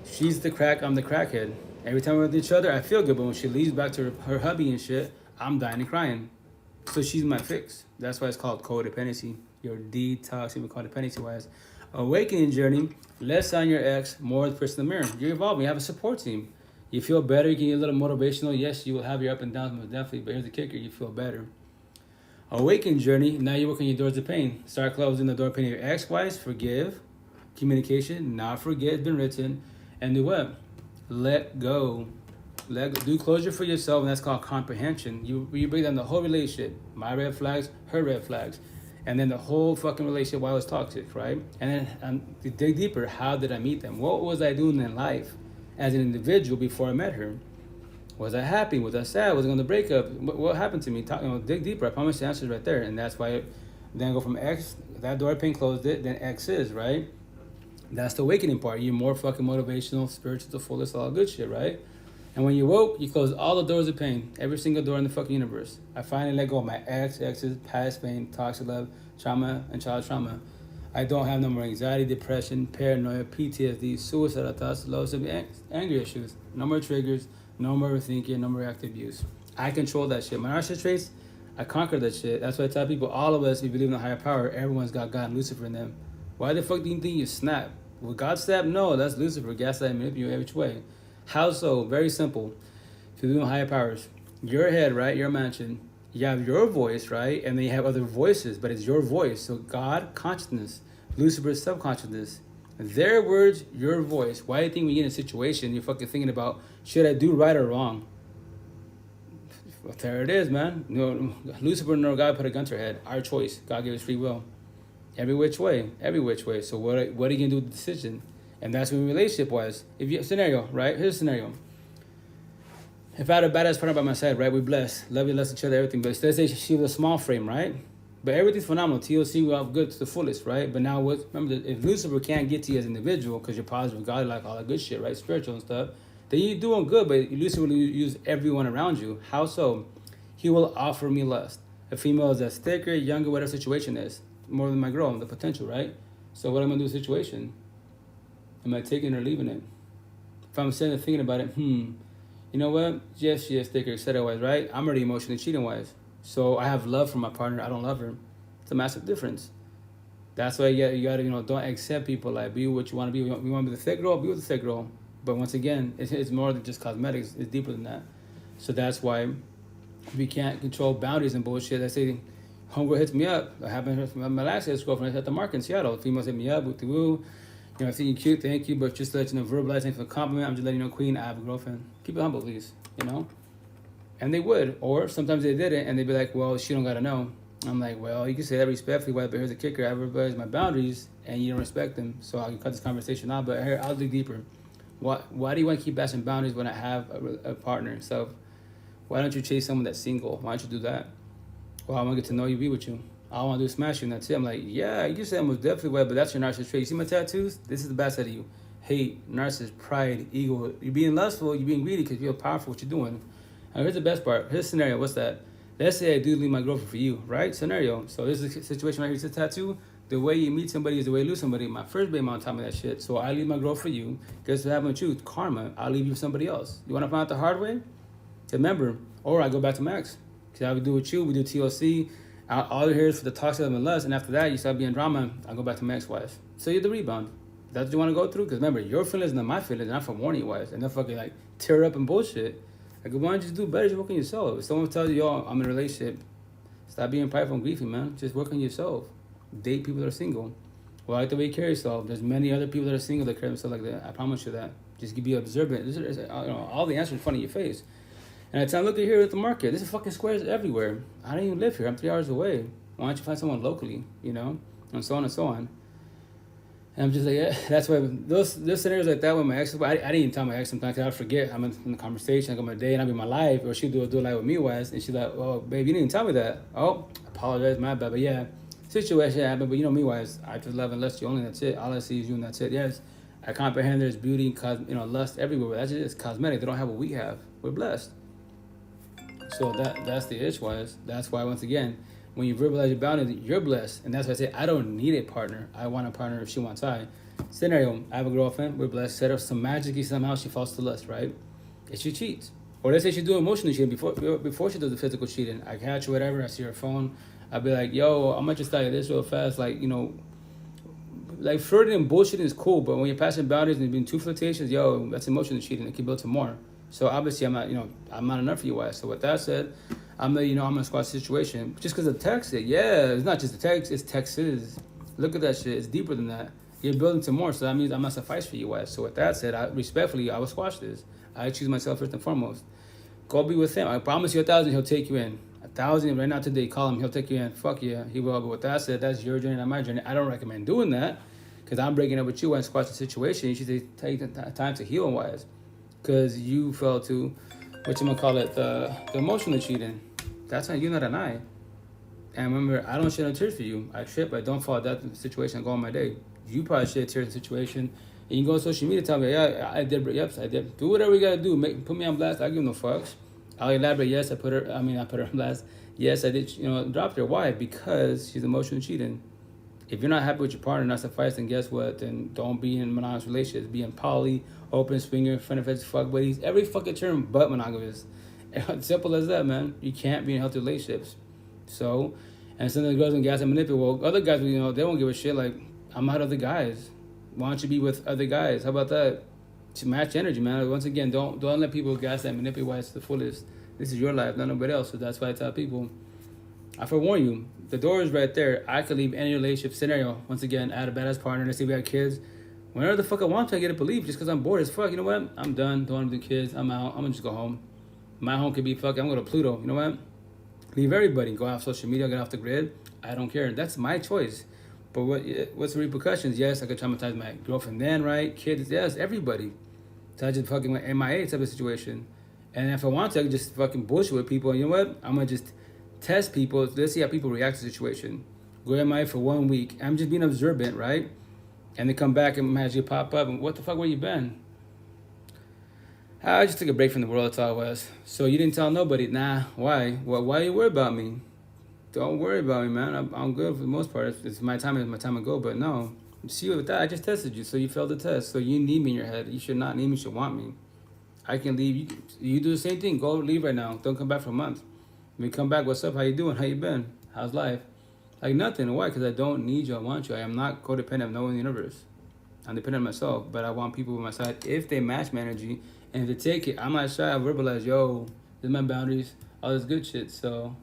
She's the crack, I'm the crackhead. Every time we're with each other, I feel good, but when she leaves back to her hubby and shit, I'm dying and crying. So she's my fix. That's why it's called codependency. You're detoxing with codependency wise. Awakening journey, less on your ex, more the person in the mirror. You're evolving. You have a support team. You feel better. You can get a little motivational. Yes, you will have your up and downs, most definitely. But here's the kicker: you feel better. Awakening journey. Now you work on your doors of pain. Start closing the door of pain of your ex-wives. Forgive. Communication. Not forget. It's been written. And do what? Let go. Do closure for yourself, and that's called comprehension. You break down the whole relationship, my red flags, her red flags, and then the whole fucking relationship while it's toxic, right? And then to dig deeper, how did I meet them? What was I doing in life as an individual before I met her? Was I happy? Was I sad? Was I going to break up? What happened to me? Dig deeper. I promise the answer is right there, and that's why. Then go from X. That door pin closed it. Then X is right. That's the awakening part. You're more fucking motivational, spiritual, to fullest, all good shit, right? And when you woke, you closed all the doors of pain. Every single door in the fucking universe. I finally let go of my exes, past pain, toxic love, trauma, and child trauma. I don't have no more anxiety, depression, paranoia, PTSD, suicidal thoughts, low anger issues. No more triggers, no more overthinking, no more reactive abuse. I control that shit. My narcissist traits, I conquer that shit. That's why I tell people, all of us, we believe in a higher power. Everyone's got God and Lucifer in them. Why the fuck do you think you snap? Will God snap? No, that's Lucifer. Gaslight and manipulate you every which way. How so? Very simple. If you're doing higher powers, your head, right? Your mansion. You have your voice, right? And then you have other voices, but it's your voice. So God, consciousness. Lucifer, subconsciousness. Their words, your voice. Why do you think when you get in a situation, you're fucking thinking about, should I do right or wrong? Well, there it is, man. Lucifer nor God put a gun to her head. Our choice. God gave us free will. Every which way. So what are you going to do with the decision? And that's what relationship was. If you scenario, right? Here's a scenario. If I had a badass partner by my side, right? We're blessed. Love each other, everything. But let's say she was a small frame, right? But everything's phenomenal. TLC, we're all good to the fullest, right? But now, remember, if Lucifer can't get to you as an individual because you're positive with God, like all that good shit, right? Spiritual and stuff, then you're doing good, but Lucifer will use everyone around you. How so? He will offer me lust. A female is as thicker, younger, whatever situation is, more than my girl, the potential, right? So what am I going to do with the situation? Am I taking it or leaving it? If I'm sitting there thinking about it, you know what? Yes, she is thicker, etc. right? I'm already emotionally cheating-wise. So I have love for my partner. I don't love her. It's a massive difference. That's why you gotta don't accept people. Like, be what you want to be. You want to be the thick girl, be with the thick girl. But once again, it's more than just cosmetics. It's deeper than that. So that's why we can't control boundaries and bullshit. I say, homegirl hits me up. What happened with my last ex-girlfriend at the market in Seattle. Females hit me up with the woo. I think you're cute, thank you, but just to let you know, verbalizing for a compliment, I'm just letting you know, queen, I have a girlfriend. Keep it humble, please, And they would, or sometimes they didn't, and they'd be like, well, she don't gotta know. I'm like, well, you can say that respectfully, but here's the kicker. I verbalize my boundaries, and you don't respect them, so I can cut this conversation out, but here, I'll dig deeper. Why do you want to keep asking boundaries when I have a partner? So why don't you chase someone that's single? Why don't you do that? Well, I want to get to know you, be with you. All I want to do is smash you, and that's it. I'm like, yeah, you said I'm most definitely wet, but that's your narcissist trait. You see my tattoos? This is the bad side of you. Hate, narcissist, pride, ego. You're being lustful, you're being greedy because you're powerful what you're doing. Now, here's the best part. Here's a scenario. What's that? Let's say I do leave my girlfriend for you, right? Scenario. So this is a situation right here. It's a tattoo. The way you meet somebody is the way you lose somebody. My first baby mom taught me that shit. So I leave my girl for you. Guess what happened with you? Karma. I'll leave you for somebody else. You want to find out the hard way? Remember. Or I go back to Max. Because I would do with you. We do TLC. All you hear is for the toxic and lust. And after that, you start being drama. I go back to Max wife. So you're the rebound. That's what you want to go through? Because remember, your feelings are not my feelings. And I'm from warning wise. And they're fucking like tear up and bullshit. Like, why don't you just do better? Just work on yourself. If someone tells you, yo, I'm in a relationship, stop being prideful and griefy, man. Just work on yourself. Date people that are single. Well, I like the way you carry yourself. There's many other people that are single that carry themselves like that. I promise you that. Just be observant. All the answers in front of your face. And I tell them, look at here at the market. This is fucking squares everywhere. I don't even live here. I'm 3 hours away. Why don't you find someone locally, And so on and so on. And I'm just like, yeah, that's why those scenarios like that with my ex, I didn't even tell my ex sometimes because I forget. I'm in the conversation, I go my day and I'm in my life, or she'll do a life with me wise, and she's like, well, babe, you didn't even tell me that. Oh, I apologize, my bad. But yeah, situation happened, but me wise, I just love and lust you only, that's it. All I see is you and that's it. Yes, I comprehend there's beauty, lust everywhere, but that's just cosmetic. They don't have what we have. We're blessed. So that's the issue wise. That's why, once again, when you verbalize your boundaries, you're blessed. And that's why I say, I don't need a partner. I want a partner if she wants I. Scenario, I have a girlfriend, we're blessed. Set up some magically, somehow she falls to lust, right? If she cheats. Or let's say she's doing emotional cheating before she does the physical cheating. I catch her, whatever, I see her phone. I'll be like, yo, I'm going to just tell you this real fast. Like, like flirting and bullshitting is cool, but when you're passing boundaries and you're being too flirtatious, yo, that's emotional cheating. It can build to more. So obviously I'm not enough for you guys. So with that said, I'm I'm in a squash situation. Just because of text, it's not just the text, it's texts. Look at that shit. It's deeper than that. You're building to more, so that means I'm not suffice for you guys. So with that said, I will squash this. I choose myself first and foremost. Go be with him. I promise you 1,000, he'll take you in. 1,000 right now today, call him, he'll take you in. Fuck yeah, he will. But with that said, that's your journey, not my journey. I don't recommend doing that because I'm breaking up with you and squash the situation. You should take the time to heal wise because you fell to, the emotional cheating. That's on you, not an I. And remember, I don't shed no tears for you. I trip, I don't fall that situation and go on my day. You probably shed tears in the situation. And you go on social media, tell me, yeah, I did. Yep, I did. Do whatever you gotta do. Put me on blast. I give no fucks. I'll elaborate. Yes, I put her on blast. Yes, I did. Dropped her. Why? Because she's emotionally cheating. If you're not happy with your partner, not suffice, then guess what? Then don't be in monogamous relationships. Be in poly, open swinger, friend of friends, fuck buddies. Every fucking term but monogamous. Simple as that, man. You can't be in healthy relationships. So, and some of the girls and guys that manipulate. Well, other guys, they won't give a shit. Like, I'm not other guys. Why don't you be with other guys? How about that? To match energy, man. Once again, don't let people gas that manipulate to the fullest. This is your life, not nobody else. So that's why I tell people, I forewarn you. The door is right there. I could leave any relationship scenario. Once again, I had a badass partner. Let's say we had kids. Whenever the fuck I want to, I get up and leave just because I'm bored as fuck. You know what? I'm done. Don't want to do kids. I'm out. I'm gonna just go home. My home could be fucking. I'm going to Pluto. You know what? Leave everybody. Go off social media. Get off the grid. I don't care. That's my choice. But what's the repercussions? Yes, I could traumatize my girlfriend then, right? Kids, yes, everybody. So I just fucking went MIA type of situation. And if I want to, I could just fucking bullshit with people. And you know what? I'm going to just test people. Let's see how people react to the situation. Go MIA for 1 week. I'm just being observant, right? And they come back and magically pop up. And what the fuck, where you been? I just took a break from the world. That's all it was. So you didn't tell nobody? Nah. Why? Well, why you worry about me? Don't worry about me, man. I'm good for the most part. It's my time. It's my time to go. But no. See, with that, I just tested you. So you failed the test. So you need me in your head. You should not need me. You should want me. I can leave. You do the same thing. Go leave right now. Don't come back for a month. When you come back, what's up? How you doing? How you been? How's life? Like nothing. Why? Because I don't need you. I want you. I am not codependent of no one in the universe. I'm dependent on myself. But I want people on my side if they match my energy. And if they take it, I'm not shy. I verbalize, yo, this is my boundaries, all this good shit. So,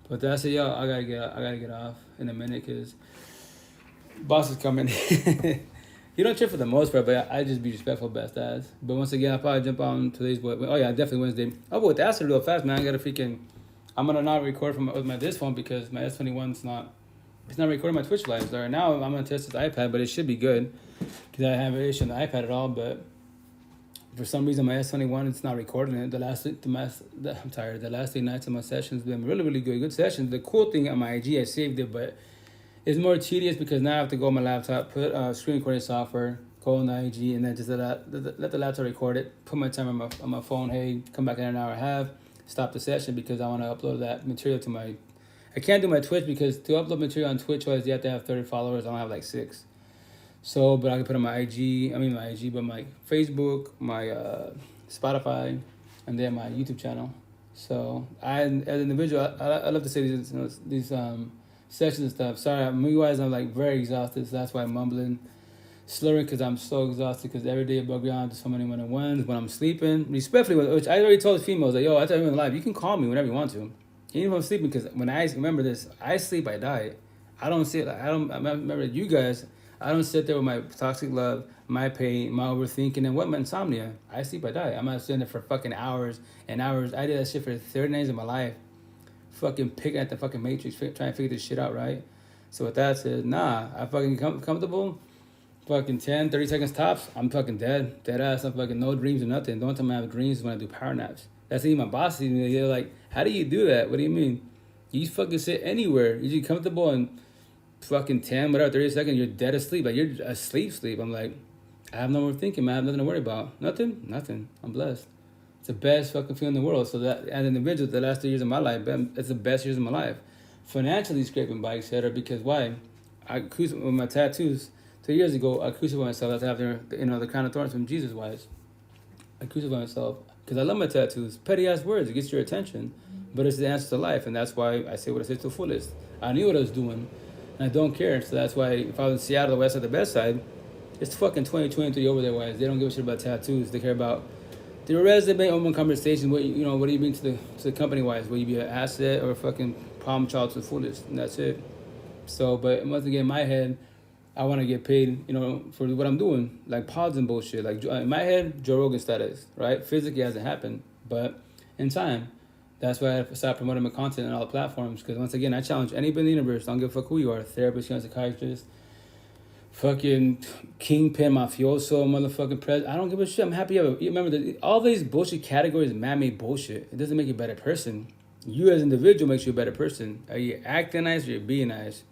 but that's it, yo. I gotta get off in a minute because boss is coming. You don't trip for the most part, but I just be respectful, best as. But once again, I'll probably jump on today's. Oh yeah, definitely Wednesday. Oh, but with the acid real fast, man. I gotta freaking. I'm gonna not record with my this phone because my S21's not. It's not recording my Twitch lives. Right now, I'm gonna test this iPad, but it should be good because I haven't issue on the iPad at all, but. For some reason, my S21, it's not recording it. The last 3 nights of my sessions have been really, really good sessions. The cool thing on my IG, I saved it, but it's more tedious because now I have to go on my laptop, put screen recording software, go on the IG, and then just let the laptop record it, put my time on my phone, hey, come back in an hour and a half, stop the session because I want to upload that material to my... I can't do my Twitch because to upload material on Twitch, you have to have 30 followers. I don't have like 6. So, but I can put on my but my Facebook, my Spotify, and then my YouTube channel. So, as an individual, I love to say these sessions and stuff. Sorry, me-wise, I'm like very exhausted, so that's why I'm mumbling, slurring, because I'm so exhausted, because every day above ground, there's so many one-on-ones when I'm sleeping. Respectfully, which I already told the females, like, yo, I tell you in live, you can call me whenever you want to. Even if I'm sleeping, because when I remember this, I sleep, I die. I don't sit, I remember you guys, I don't sit there with my toxic love, my pain, my overthinking, and my insomnia. I sleep, I die. I'm not sitting there for fucking hours and hours. I did that shit for 30 days of my life. Fucking picking at the fucking matrix, trying to figure this shit out, right? So with that said, nah, I fucking comfortable. Fucking 10, 30 seconds tops, I'm fucking dead. Dead ass, I'm fucking no dreams or nothing. The only time I have dreams is when I do power naps. That's even my boss. They're like, how do you do that? What do you mean? You fucking sit anywhere. You're just comfortable and fucking 10, whatever, 30 seconds, you're dead asleep. Like, you're asleep. I'm like, I have no more thinking, man. I have nothing to worry about. Nothing. I'm blessed. It's the best fucking feeling in the world. So that, as an individual, the last 3 years of my life, it's the best years of my life. Financially scraping by, etc. Because why? With my tattoos, 2 years ago, I crucified myself after, the crown of thorns from Jesus wise. I crucified myself because I love my tattoos. Petty ass words, it gets your attention. But it's the answer to life, and that's why I say what I say to the fullest. I knew what I was doing. And I don't care, so that's why if I was in Seattle, the west side, the best side, it's fucking 2023 over there, wise. They don't give a shit about tattoos. They care about the resume, open conversation. What do you bring to the company, wise? Will you be an asset or a fucking problem child to the fullest? And that's it. So, but once again, in my head, I want to get paid, for what I'm doing, like pods and bullshit. Like in my head, Joe Rogan status, right? Physically it hasn't happened, but in time. That's why I started promoting my content on all the platforms. Because once again, I challenge anybody in the universe. I don't give a fuck who you are. Therapist, psychiatrist, fucking kingpin, mafioso, motherfucking president. I don't give a shit. I'm happy you have remember that all these bullshit categories are man-made bullshit. It doesn't make you a better person. You as an individual makes you a better person. Are you acting nice or you're being nice?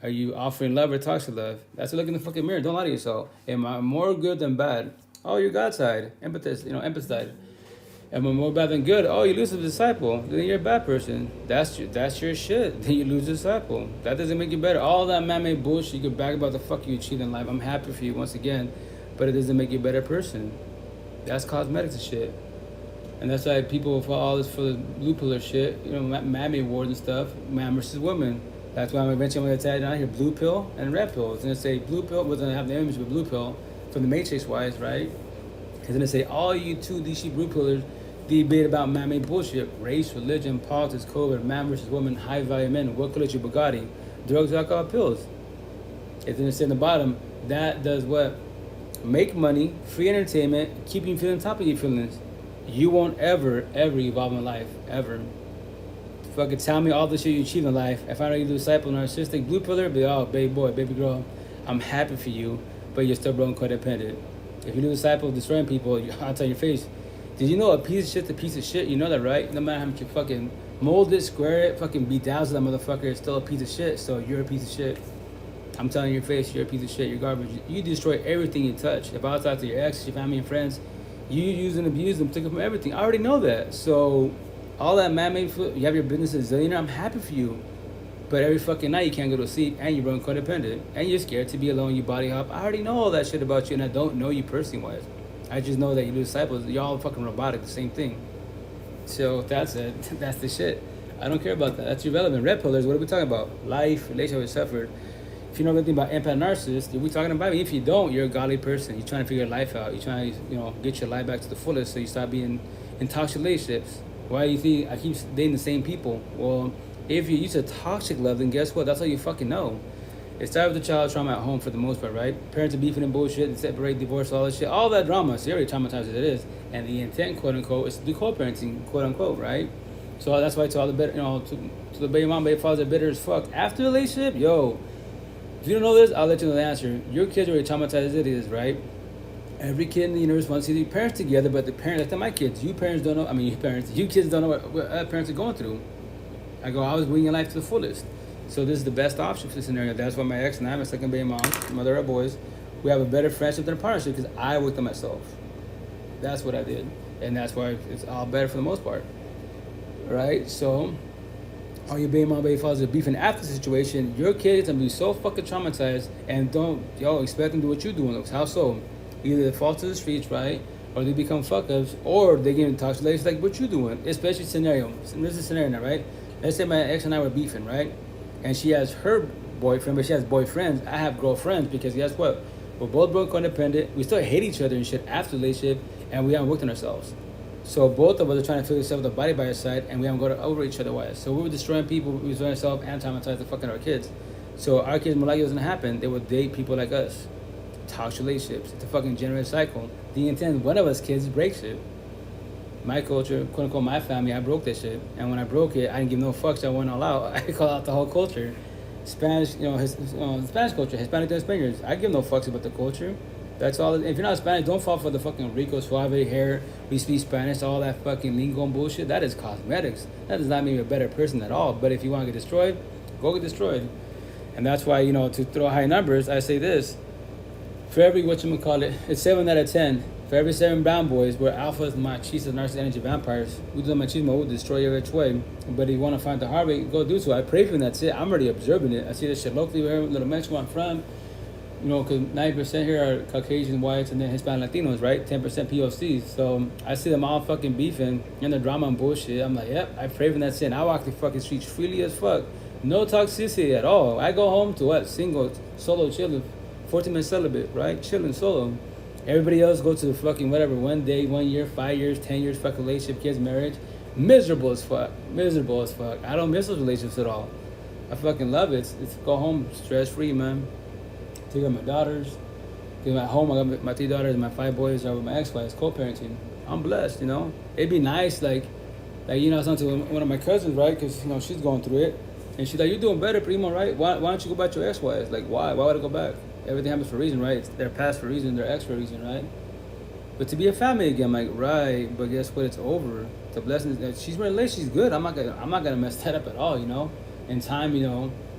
Are you offering love or toxic love? That's a look in the fucking mirror. Don't lie to yourself. Am I more good than bad? Oh, you're God's side. Empathists, Empathist side. Am I more bad than good? Oh, you lose a disciple. Then you're a bad person. That's your shit. Then you lose a disciple. That doesn't make you better. All that man-made bullshit you can brag about the fuck you achieved in life. I'm happy for you once again, but it doesn't make you a better person. That's cosmetics and shit. And that's why people fall all this for the blue pillar shit. Man-made wars and stuff. Man versus woman. That's why I'm eventually going to tag down here blue pill and red pill. It's going to say blue pill, but then have the image of a blue pill from the Matrix wise, right? It's going to say all you 2D sheep blue pillars debate about man-made bullshit, race, religion, politics, COVID, man versus woman, high-value men, what colors your Bugatti, drugs, alcohol, pills. It's going to say in the bottom, that does what? make money, free entertainment, keep you feeling on top of your feelings. You won't ever evolve in life, ever. Fucking tell me all the shit you achieve in life. If I know you disciple narcissistic blue pillar, be baby boy, baby girl, I'm happy for you, but you're still broken codependent. If you do disciple destroying people, I'll tell your face. Did you know a piece of shit's a piece of shit? You know that, right? No matter how much you fucking mold it, square it, fucking beat down to that motherfucker, it's still a piece of shit. So you're a piece of shit. I'm telling your face, you're a piece of shit. You're garbage. You destroy everything you touch. If I was talking to your ex, your family and friends, you use and abuse them, take them from everything. I already know that. So all that man-made food, you have your business as a zillionaire, I'm happy for you. But every fucking night you can't go to sleep and you're broken codependent and you're scared to be alone, you body hop. I already know all that shit about you and I don't know you personally wise. I just know that you do disciples, you're all fucking robotic, the same thing. So that's it. That's the shit. I don't care about that. That's irrelevant. Red pillars, what are we talking about? Life, relationship, suffered. If you know anything about empath narcissist, we're talking about it. If you don't, you're a godly person. You're trying to figure your life out. You're trying to, get your life back to the fullest so you stop being in toxic relationships. Why do you think I keep dating the same people? Well, if you're used to toxic love, then guess what? That's all you fucking know. It started with the child trauma at home for the most part, right? Parents are beefing and bullshit, they separate, divorce, all that shit. All that drama, so you're already traumatized as it is. And the intent, quote unquote, is to do co-parenting, quote unquote, right? So that's why to all the better, to the baby mom, baby fathers are bitter as fuck. After the relationship, if you don't know this, I'll let you know the answer. Your kids are already traumatized as it is, right? Every kid in the universe wants to see their parents together, but the parents, like my kids, you parents don't know, you kids don't know what parents are going through. I was winning life to the fullest. So this is the best option for this scenario. That's why my ex and I, my second baby mom, mother of boys, we have a better friendship than a partnership because I worked on myself. That's what I did. And that's why it's all better for the most part. Right? So, all your baby mom, baby fathers are beefing after the situation. Your kids are going to be so fucking traumatized and don't, expect them to do what you're doing. How so? Either they fall to the streets, right? Or they become fuck-ups, or they get in toxic relationships like what you're doing. Especially scenario. This is a scenario now, right? Let's say my ex and I were beefing, right? And she has her boyfriend, but she has boyfriends. I have girlfriends because guess what? We're both broken codependent. We still hate each other and shit after the relationship, and we haven't worked on ourselves. So both of us are trying to figure this out with the body by our side, and we haven't got over each other wise. So we were destroying people, we were destroying ourselves, and traumatizing the fucking our kids. So our kids more likely doesn't happen. They would date people like us. Toxic relationships. It's a fucking generous cycle. The intent, one of us kids breaks it. My culture, quote unquote, my family, I broke that shit. And when I broke it, I didn't give no fucks. I went all out. I call out the whole culture. Spanish, Spanish culture, Hispanic and Spaniards. I give no fucks about the culture. That's all. If you're not Spanish, don't fall for the fucking Rico Suave hair. We speak Spanish, all that fucking lingo and bullshit. That is cosmetics. That does not make you a better person at all. But if you want to get destroyed, go get destroyed. And that's why, to throw high numbers, I say this. For every, it's 7 out of 10. For every 7 brown boys, we're alphas, machistas, narcissist energy vampires. We do the machismo, we'll destroy you which way. But if you want to find the hard way, go do so. I pray for you, and that's it. I'm already observing it. I see this shit locally where little Mexico I'm from. Because 90% here are Caucasian whites and then Hispanic Latinos, right? 10% POCs. So I see them all fucking beefing and the drama and bullshit. I'm like, yep, I pray for that sin. I walk the fucking streets freely as fuck. No toxicity at all. I go home to what? Single, solo, chilling, 14-minute celibate, right? Chilling solo. Everybody else go to the fucking whatever, 1 day, 1 year, 5 years, 10 years, fucking relationship, kids, marriage. Miserable as fuck. I don't miss those relationships at all. I fucking love it. It's go home stress-free, man. Take care of my daughters. Because at home, I got my 3 daughters and my 5 boys are with my ex-wife, co-parenting. I'm blessed, It'd be nice, I was talking to one of my cousins, right? Because, she's going through it. And she's like, you're doing better, primo, right? Why don't you go back to your ex-wife? Like, why? Why would I go back? Everything happens for a reason, right? It's their past for a reason, their ex for a reason, right? But to be a family again, I'm like, right, but guess what? It's over. The blessing is she's related, she's good. I'm not gonna mess that up at all, In time,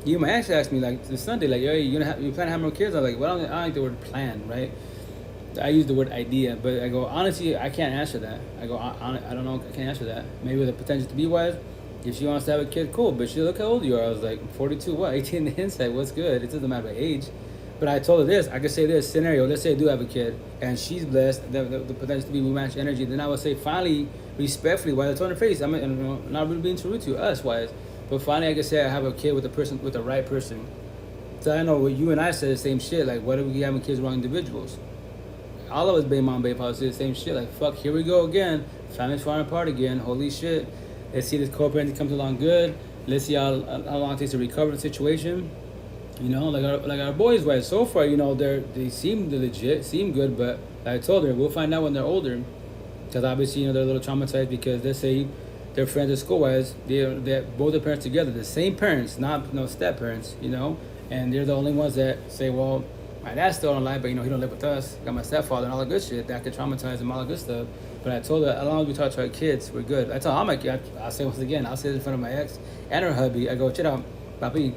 you might actually ask me this Sunday, yo, you plan to have more kids? I'm like, well, I don't like the word plan, right? I use the word idea, but I go, honestly, I can't answer that. I go, I don't know, I can't answer that. Maybe with the potential to be wise. If she wants to have a kid, cool. But she look how old you are. I was like, 42, what? 18 in the inside, what's good? It doesn't matter about age. But I told her this, I could say this scenario, let's say I do have a kid, and she's blessed, the potential to be we match energy, then I would say finally, respectfully, while it's on her face, I'm not really being rude to us, wise, but finally I could say I have a kid with the right person. So I know what you and I said the same shit, what if we having kids with wrong individuals? All of us, baby mom, baby papa, say the same shit, fuck, here we go again, family's falling apart again, holy shit. Let's see this co-parenting comes along good, let's see how long it takes to recover the situation. You know, like our boys, right? So far, you know, they seem legit, seem good, but like I told her, we'll find out when they're older, because obviously, you know, they're a little traumatized because they say their friends at school wise, they're both their parents together, the same parents, not no step parents, you know, and they're the only ones that say, well, my dad's still alive, but you know, he don't live with us. Got my stepfather and all that good shit that could traumatize them, all that good stuff. But I told her, as long as we talk to our kids, we're good. I tell all my kids, I'll say once again, I'll say this in front of my ex and her hubby. I go, check out, papi.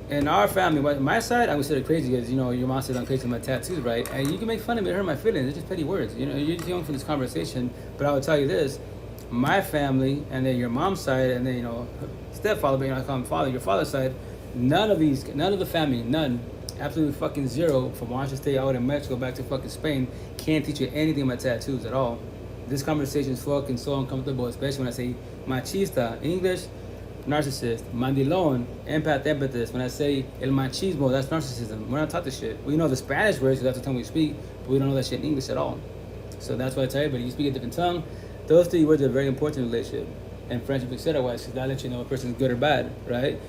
In our family, my side, I'm considered crazy because, you know, your mom says I'm crazy with my tattoos, right? And you can make fun of me, hurt my feelings. It's just petty words. You know, you're too young for this conversation. But I will tell you this, my family, and then your mom's side, and then, you know, stepfather, but you know, I call him father, your father's side, none of the family, none, absolutely fucking zero, from Washington State out in Mexico back to fucking Spain, can't teach you anything about tattoos at all. This conversation is fucking so uncomfortable, especially when I say machista, English, narcissist, mandilon, empath, empathist. When I say el machismo, that's narcissism. We're not taught this shit. We know the Spanish words because that's the tongue we speak, but we don't know that shit in English at all. So that's why I tell everybody, you speak a different tongue. Those 3 words are very important in a relationship and friendship, etc. Wise, because that lets you know a person's good or bad, right?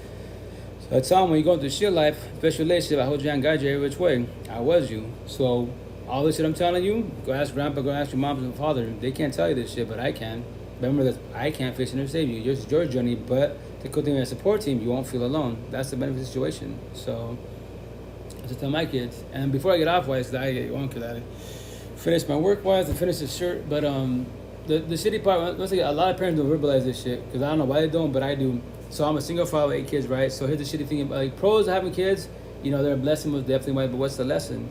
So I tell them, when you're going through shit life, especially relationship, I hold you and guide you every which way. I was you. So all this shit I'm telling you, go ask grandpa, go ask your mom and father. They can't tell you this shit, but I can. Remember that I can't fix it or save you. It's your journey, but the good thing as a support team, you won't feel alone. That's the benefit of the situation. So I just tell my kids. And before I get off, wise, I get one because I finished my work wise and finished the shirt. But the shitty part, once again, a lot of parents don't verbalize this shit because I don't know why they don't, but I do. So I'm a single father with 8 kids, right? So here's the shitty thing about, like, pros of having kids, you know, they're a blessing most definitely, but what's the lesson?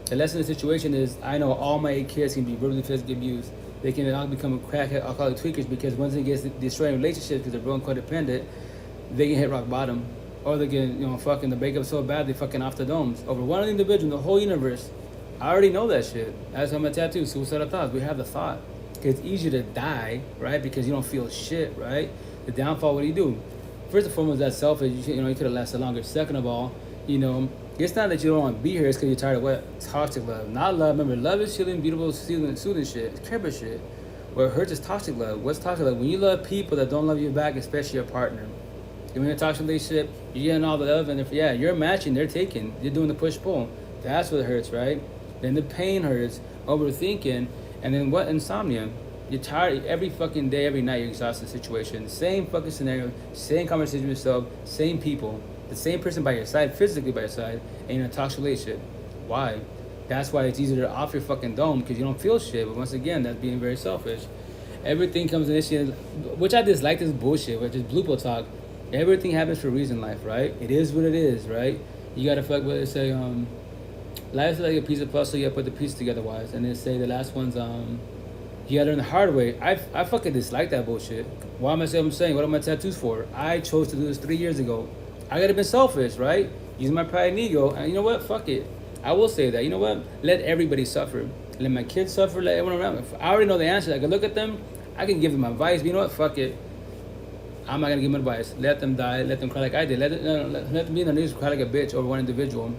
The lesson of the situation is I know all my 8 kids can be verbally, physically abused. They can all become a crackhead, alcoholic tweakers, because once it gets destroying relationships because they're broken codependent, they can hit rock bottom. Or they can, you know, fucking the breakup so bad they fucking off the domes. Over one individual in the whole universe. I already know that shit. That's on my tattoo, suicidal thoughts. We have the thought. It's easier to die, right? Because you don't feel shit, right? The downfall, what do you do? First and foremost, that's selfish. You know, you could have lasted longer. Second of all, you know, it's not that you don't want to be here. It's because you're tired of what? Toxic love. Not love. Remember, love is chilling, beautiful, soothing shit. It's care about shit. What hurts is toxic love. What's toxic love? When you love people that don't love you back, especially your partner. When you're in a toxic relationship, you're getting all the love, and if, yeah, you're matching, they're taking. You're doing the push-pull. That's what hurts, right? Then the pain hurts, overthinking, and then what? Insomnia. You're tired every fucking day, every night. You're exhausted situation. Same fucking scenario, same conversation with yourself, same people, the same person by your side, physically by your side, and you're in a toxic relationship. Why? That's why it's easier to off your fucking dome because you don't feel shit. But once again, that's being very selfish. Everything comes in this shit, which I dislike this bullshit, which is blue pill talk. Everything happens for a reason in life, right? It is what it is, right? You gotta fuck with it. Say, life's like a piece of puzzle. You gotta put the pieces together, wise. And then say the last one's, you gotta learn the hard way. I fucking dislike that bullshit. Why am I saying what I'm saying? What are my tattoos for? I chose to do this 3 years ago. I gotta be selfish, right? Using my pride and ego. And you know what? Fuck it. I will say that. You know what? Let everybody suffer. Let my kids suffer. Let everyone around me. If I already know the answer. I can look at them. I can give them advice. But you know what? Fuck it. I'm not gonna give them advice. Let them die. Let them cry like I did. Let them be in their knees, cry like a bitch over one individual,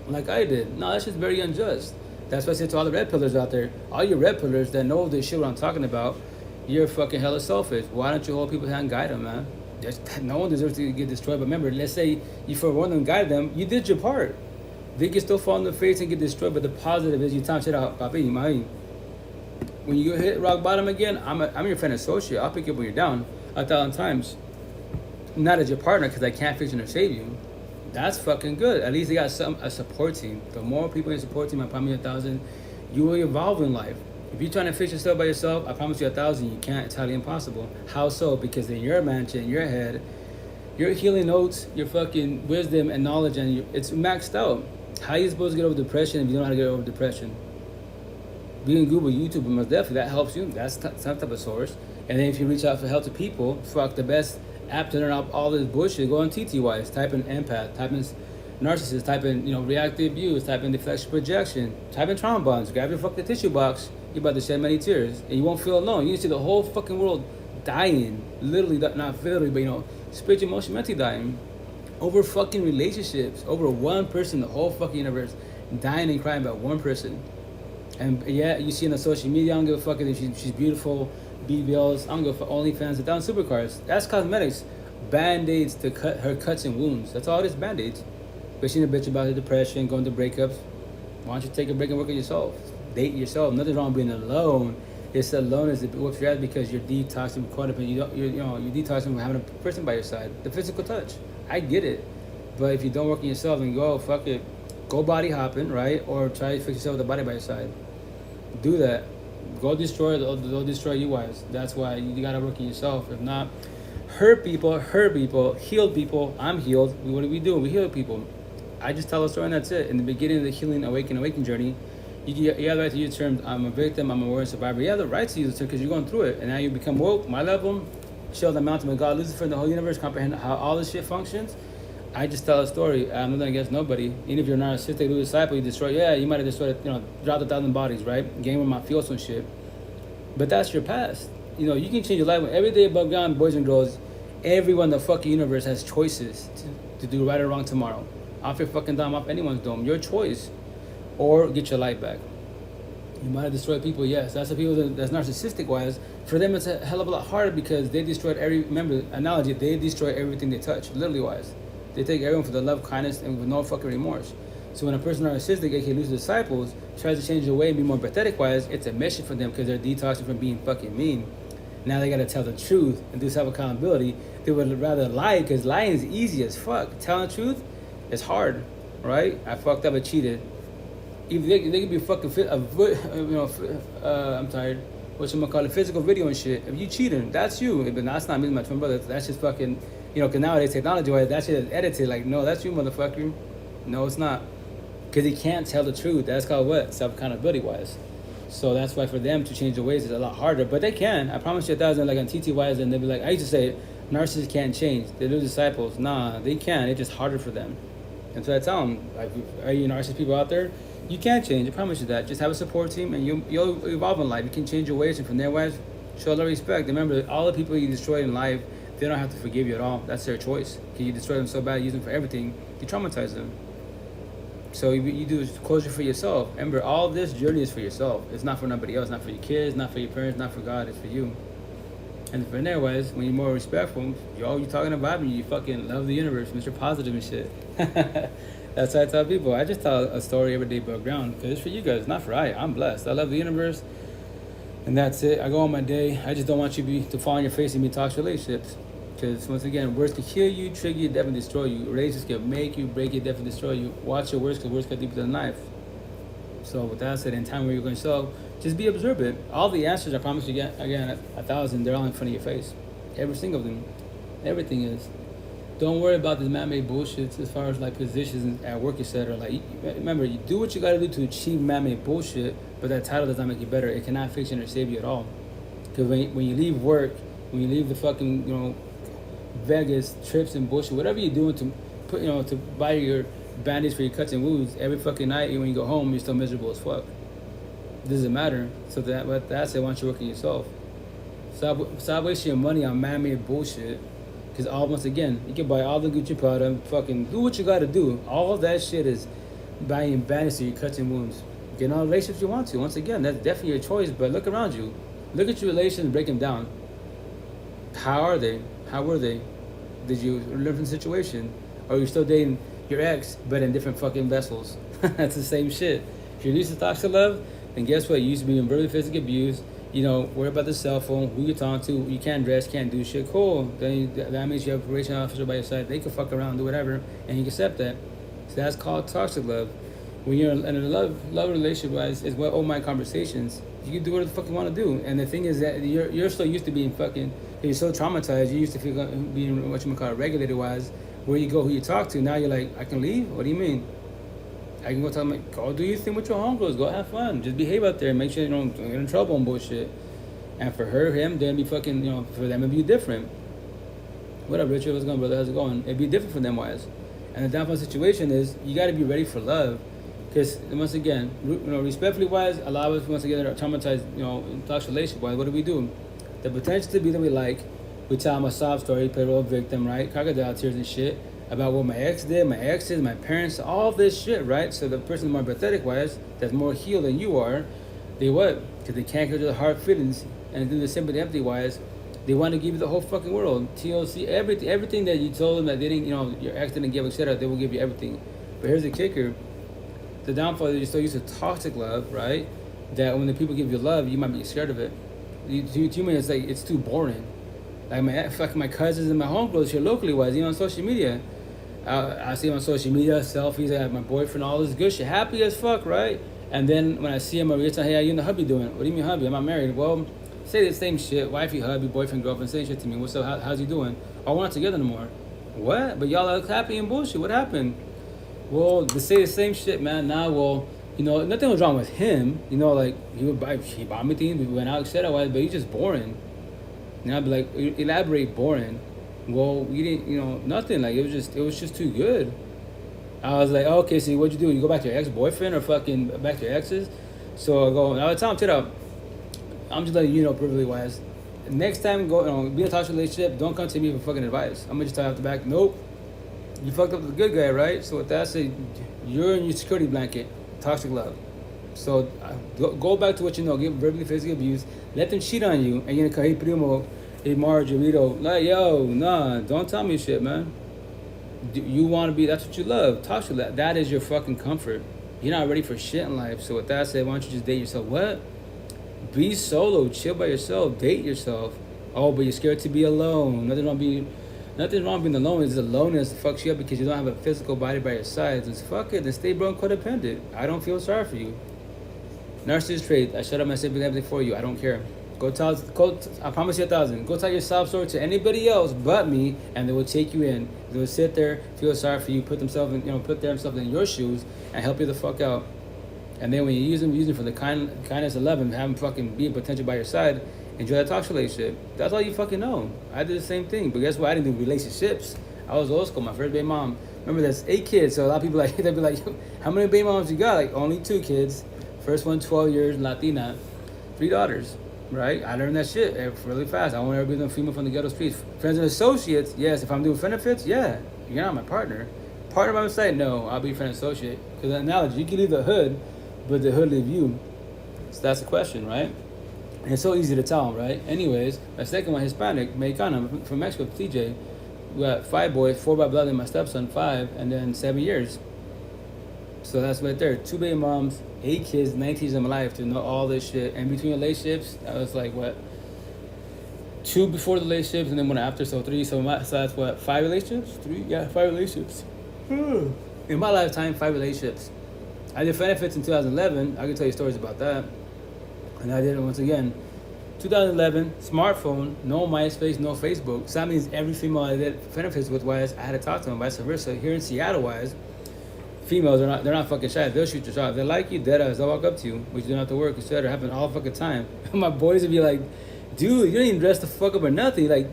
like I did. No, that's just very unjust. That's what I say to all the red pillars out there. All you red pillars that know this shit what I'm talking about, you're fucking hella selfish. Why don't you hold people's hand and guide them, man? No one deserves to get destroyed. But remember, let's say you forewarned them and guided them. You did your part. They can still fall in the face and get destroyed. But the positive is you time shit out, papi, mami. When you hit rock bottom again, I'm your friend associate. I'll pick you up when you're down 1,000 times. Not as your partner because I can't fix you or save you. That's fucking good. At least they got a support team. The more people in support team, I promise you 1,000, you will evolve in life. If you're trying to fix yourself by yourself, I promise you 1,000, you can't. It's highly impossible. How so? Because in your mansion, in your head, your healing notes, your fucking wisdom and knowledge, and it's maxed out. How are you supposed to get over depression if you don't know how to get over depression? Being Google, YouTube, most definitely, that helps you. That's some type of source. And then if you reach out for help to people, fuck, the best app to learn out all this bullshit, go on TTYs, type in empath, type in narcissist, type in, reactive abuse, type in deflection projection, type in trauma bonds, grab your fucking tissue box, you're about to shed many tears, and you won't feel alone. You can see the whole fucking world dying, literally, not literally, but spiritually, emotionally, mentally dying, over fucking relationships, over one person, the whole fucking universe, dying and crying about one person. And yeah, you see on the social media, I don't give a fuck if she's beautiful, BBLs, I don't give a fuck, OnlyFans, $1,000 supercars. That's cosmetics. Band-aids to cut her cuts and wounds. That's all it is, Band-aids. bitching a bitch about the depression, going to breakups. Why don't you take a break and work on yourself? Date yourself. Nothing wrong with being alone. It's alone is what's your ass because you're detoxing from codependent. You're detoxing from having a person by your side. The physical touch. I get it, but if you don't work on yourself, then go fuck it, go body hopping, right? Or try to fix yourself with a body by your side. Do that. Go destroy. They'll destroy you, wise. That's why you gotta work on yourself. If not, hurt people, heal people. I'm healed. What do? We heal people. I just tell a story and that's it. In the beginning of the healing, awakening journey, you have the right to use terms, I'm a victim, I'm a warrior survivor. You have the right to use the term because you're going through it. And now you become woke, my level, show the mountain of God, Lucifer, and the whole universe, comprehend how all this shit functions. I just tell a story. I'm nothing against nobody. Even if you're not a narcissistic disciple, you destroy, you might have destroyed, dropped 1,000 bodies, right? Game with my fuel, some shit. But that's your past. You can change your life. Every day above ground, boys and girls, everyone in the fucking universe has choices to do right or wrong tomorrow. Off your fucking dome, off anyone's dome. Your choice. Or get your life back. You might have destroyed people, yes. That's the people that's narcissistic wise. For them, it's a hell of a lot harder because they destroyed remember, analogy, they destroy everything they touch, literally wise. They take everyone for the love, kindness, and with no fucking remorse. So when a person narcissistic, aka lose disciples, tries to change their way and be more empathetic wise, it's a mission for them because they're detoxing from being fucking mean. Now they gotta tell the truth and do self-accountability. They would rather lie because lying is easy as fuck. Telling the truth is hard, right? I fucked up, I cheated. If they could be fucking I'm tired. Whatchamacallit, physical video and shit. If you cheating, that's you. But that's not me, my twin brother. That's just fucking, because nowadays technology-wise, that shit is edited. Like, no, that's you, motherfucker. No, it's not. Because he can't tell the truth. That's called what? Self-accountability-wise. So that's why for them to change their ways is a lot harder. But they can. I promise you 1,000, like on TT-wise, and they'll be like, I used to say, narcissists can't change. They lose disciples. Nah, they can. It's just harder for them. And so I tell them, like, are you narcissist people out there? You can't change. I promise you that. Just have a support team, and you'll evolve in life. You can change your ways, and from there, wise, show love, respect. Remember, all the people you destroyed in life, they don't have to forgive you at all. That's their choice. Because you destroy them so bad, use them for everything, you traumatize them. So you do closure for yourself. Remember, all this journey is for yourself. It's not for nobody else. Not for your kids. Not for your parents. Not for God. It's for you. And from there, wise, when you're more respectful, you're talking about me. You fucking love the universe, Mr. Positive and shit. That's what I tell people. I just tell a story every day above ground because it's for you guys, not for I'm blessed. I love the universe, and that's it. I go on my day. I just don't want you to fall on your face and be toxic relationships. Because once again, words can kill you, trigger you, definitely destroy you. Relationships can make you, break you, definitely destroy you. Watch your words because words cut deeper than a knife. So with that said, in time where you're going to sell, just be observant. All the answers I promise you again, 1,000, they're all in front of your face. Every single of them. Everything is. Don't worry about this man-made bullshit as far as like positions at work, etc. Like, remember, you do what you gotta do to achieve man-made bullshit, but that title does not make you better. It cannot fix you or save you at all. Because when you leave work, when you leave the fucking Vegas trips and bullshit, whatever you're doing to put to buy your band-aids for your cuts and wounds, every fucking night when you go home, you're still miserable as fuck. It doesn't matter. So that's it. Why don't you work on yourself? Stop wasting your money on man-made bullshit. Because once again, you can buy all the Gucci product, fucking do what you gotta do. All of that shit is buying band-aids to your cuts and wounds. Get in all the relationships you want to. Once again, that's definitely your choice, but look around you. Look at your relations and break them down. How are they? How were they? Did you learn from the situation? Or are you still dating your ex, but in different fucking vessels? That's the same shit. If you're used to toxic love, then guess what? You used to be verbally physically abused. Worry about the cell phone, who you're talking to, you can't dress, can't do shit, cool. Then that means you have a probation officer by your side. They can fuck around, do whatever, and you can accept that. So that's called toxic love. When you're in a love relationship, is what old mind conversations. You can do whatever the fuck you want to do. And the thing is that you're so used to being fucking, you're so traumatized, you used to feel being regulated wise, where you go, who you talk to. Now you're like, I can leave? What do you mean? I can go tell them, go do your thing with your homegirls. Go have fun. Just behave out there. Make sure you don't get in trouble and bullshit. And for him, they'd be fucking, for them, it'd be different. What up, Richard? What's going on, brother? How's it going? It'd be different for them, wise. And the downfall situation is, you got to be ready for love. Because, once again, respectfully wise, a lot of us, once again, are traumatized, in toxic relationship wise. What do? The potential to be that we like, we tell them a sob story, play role of victim, right? Crocodile tears and shit. About what my ex did, my exes, my parents, all this shit, right? So the person more empathetic wise, that's more healed than you are, they what? Because they can't control the hard feelings and do the sympathy empathy wise, they want to give you the whole fucking world. TLC, everything that you told them that they didn't, your ex didn't give, etc. They will give you everything. But here's the kicker. The downfall is you're so used to toxic love, right? That when the people give you love, you might be scared of it. To you, it's like, it's too boring. Like my cousins and my homegirls here locally wise, even on social media. I see him on social media, selfies, I have my boyfriend, all this good shit, happy as fuck, right? And then when I see him over here, hey, how you and the hubby doing? What do you mean hubby? I'm not married. Well, say the same shit, wifey, hubby, boyfriend, girlfriend, same shit to me. What's up, how's he doing? Oh, we're not together no more. What? But y'all are happy and bullshit, what happened? Well, they say the same shit, man. Now, well, you know, nothing was wrong with him. You know, like, he bought me things, we went out, etc. But he's just boring. And I'd be like, elaborate, boring. Well, we didn't, you know, nothing. Like, it was just too good. I was like, oh, okay, so what'd you do? You go back to your ex-boyfriend or fucking back to your exes? So I go, I would tell him, straight up, I'm just letting you know, privilege wise. Next time, go, you know, be in a toxic relationship, don't come to me for fucking advice. I'm gonna just tell you off the back, nope, you fucked up with the good guy, right? So with that said, you're in your security blanket, toxic love. So go back to what you know, give verbally, physically abuse, let them cheat on you, and you're gonna call, hey, primo, hey, Margarito, like, yo, nah, don't tell me shit, man. You want to be, that's what you love, toxic love, that is your fucking comfort. You're not ready for shit in life. So with that said, why don't you just date yourself? What? Be solo, chill by yourself, date yourself. Oh, but you're scared to be alone. Nothing wrong being alone. It's the loneliness that fucks you up because you don't have a physical body by your side. Just fuck it, then stay broke codependent. I don't feel sorry for you. Narcissist trait, I shut up my sympathy for you. I don't care. Go, I promise you 1,000. Go tell your sob story to anybody else but me, and they will take you in. They will sit there, feel sorry for you, put themselves in your shoes, and help you the fuck out. And then when you use them for the kindness of love and have them fucking be a potential by your side, enjoy that toxic relationship. That's all you fucking know. I did the same thing, but guess what? I didn't do relationships. I was old school. My first baby mom. Remember, there's 8 kids, so a lot of people like they'd be like, how many baby moms you got? Like, only 2 kids. First one, 12 years, Latina, 3 daughters. Right? I learned that shit really fast. I won't ever be no female from the ghetto streets. Friends and associates, yes. If I'm doing benefits, yeah. You're not my partner. Partner by my side, no. I'll be friend and associate. Because the analogy, you can leave the hood, but the hood leave you. So that's the question, right? And it's so easy to tell, right? Anyways, my second one, Hispanic, Mexicana, from Mexico, TJ. We got 5 boys, 4 by blood, and my stepson, 5, and then 7 years. So that's right there. 2 baby moms, 8 kids, 19 years of my life to know all this shit. And between relationships, I was like, what? 2 before the relationships and then 1 after, so 3. So that's what, 5 relationships? 3? Yeah, 5 relationships. In my lifetime, 5 relationships. I did benefits in 2011. I can tell you stories about that. And I did it once again. 2011, smartphone, no MySpace, no Facebook. So that means every female I did benefits with wise, I had to talk to them, vice versa. Here in Seattle wise, females are they're not fucking shy. They'll shoot your shot. If they like you, dead ass, they'll walk up to you, but you don't have to work, etc. Happen all fucking time. My boys would be like, dude, you don't even dress the fuck up or nothing. Like,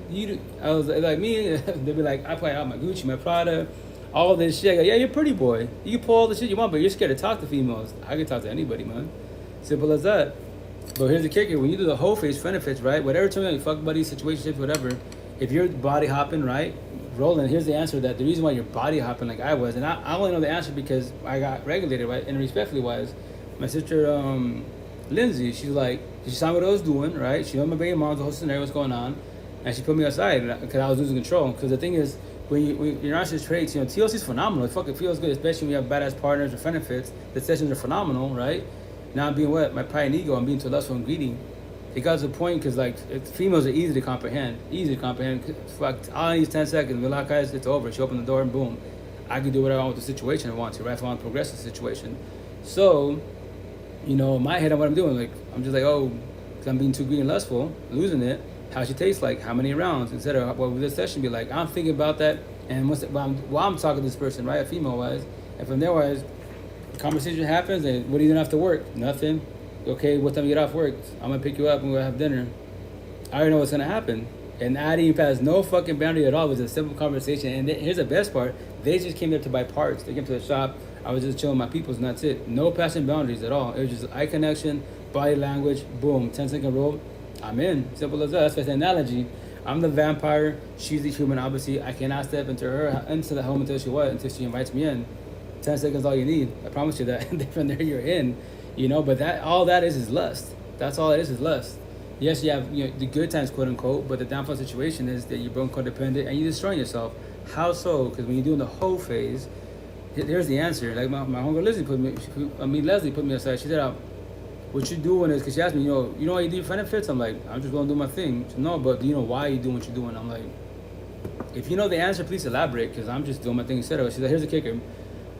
I was like, me, they'd be like, I probably out my Gucci, my Prada, all this shit. I go, yeah, you're a pretty boy. You can pull all the shit you want, but you're scared to talk to females. I can talk to anybody, man. Simple as that. But here's the kicker. When you do the whole face benefits, right? Whatever turn on you, fuck buddies, situationships, whatever. If you're body hopping, right? Rolling, here's the answer to that. The reason why you're body hopping like I was, and I only know the answer because I got regulated, right? And respectfully wise, my sister, Lindsay, she saw what I was doing, right? She knew my baby mom, the whole scenario, what's going on. And she put me aside because I was losing control. Because the thing is, when you're narcissist traits, you know, TLC is phenomenal. It fucking feels good, especially when you have badass partners or benefits. The sessions are phonamenal, right? Now I'm being what? My pride and ego, I'm being too lustful and greedy. It got to the point because, like, females are easy to comprehend. Fuck, all I need is 10 seconds. We lock eyes, it's over. She opened the door and boom. I can do what I want with the situation I want to, right? If I want to progress the situation. So, you know, in my head, what I'm doing, like, I'm just like, oh, because I'm being too greedy and lustful, losing it. How she tastes like, how many rounds, etc. What would this session be like? I'm thinking about that, and while I'm talking to this person, right, female-wise, and from there wise, the conversation happens, and what are you doing after work? Nothing. Okay, what time you get off work? I'm gonna pick you up and we'll have dinner. I already know what's gonna happen. And I didn't pass no fucking boundary at all. It was a simple conversation. And here's the best part. They just came there to buy parts. They came to the shop. I was just chilling with my peoples and that's it. No passing boundaries at all. It was just eye connection, body language, boom, 10-second roll. I'm in. Simple as that. That's the analogy. I'm the vampire. She's the human. Obviously, I cannot step into the home until she invites me in. 10 seconds all you need. I promise you that. And from there you're in. You know, but all that is lust. That's all it is lust. Yes, you have the good times, quote unquote, but the downfall situation is that you're both codependent and you're destroying yourself. How so? Because when you're doing the whole phase, here's the answer. Like my homegirl Leslie put me aside. She said, what you doing is, because she asked me, you know why you do benefits? I'm like, I'm just going to do my thing. She said, no, but do you know why you doing what you're doing? I'm like, if you know the answer, please elaborate, because I'm just doing my thing instead of it. She said, here's the kicker.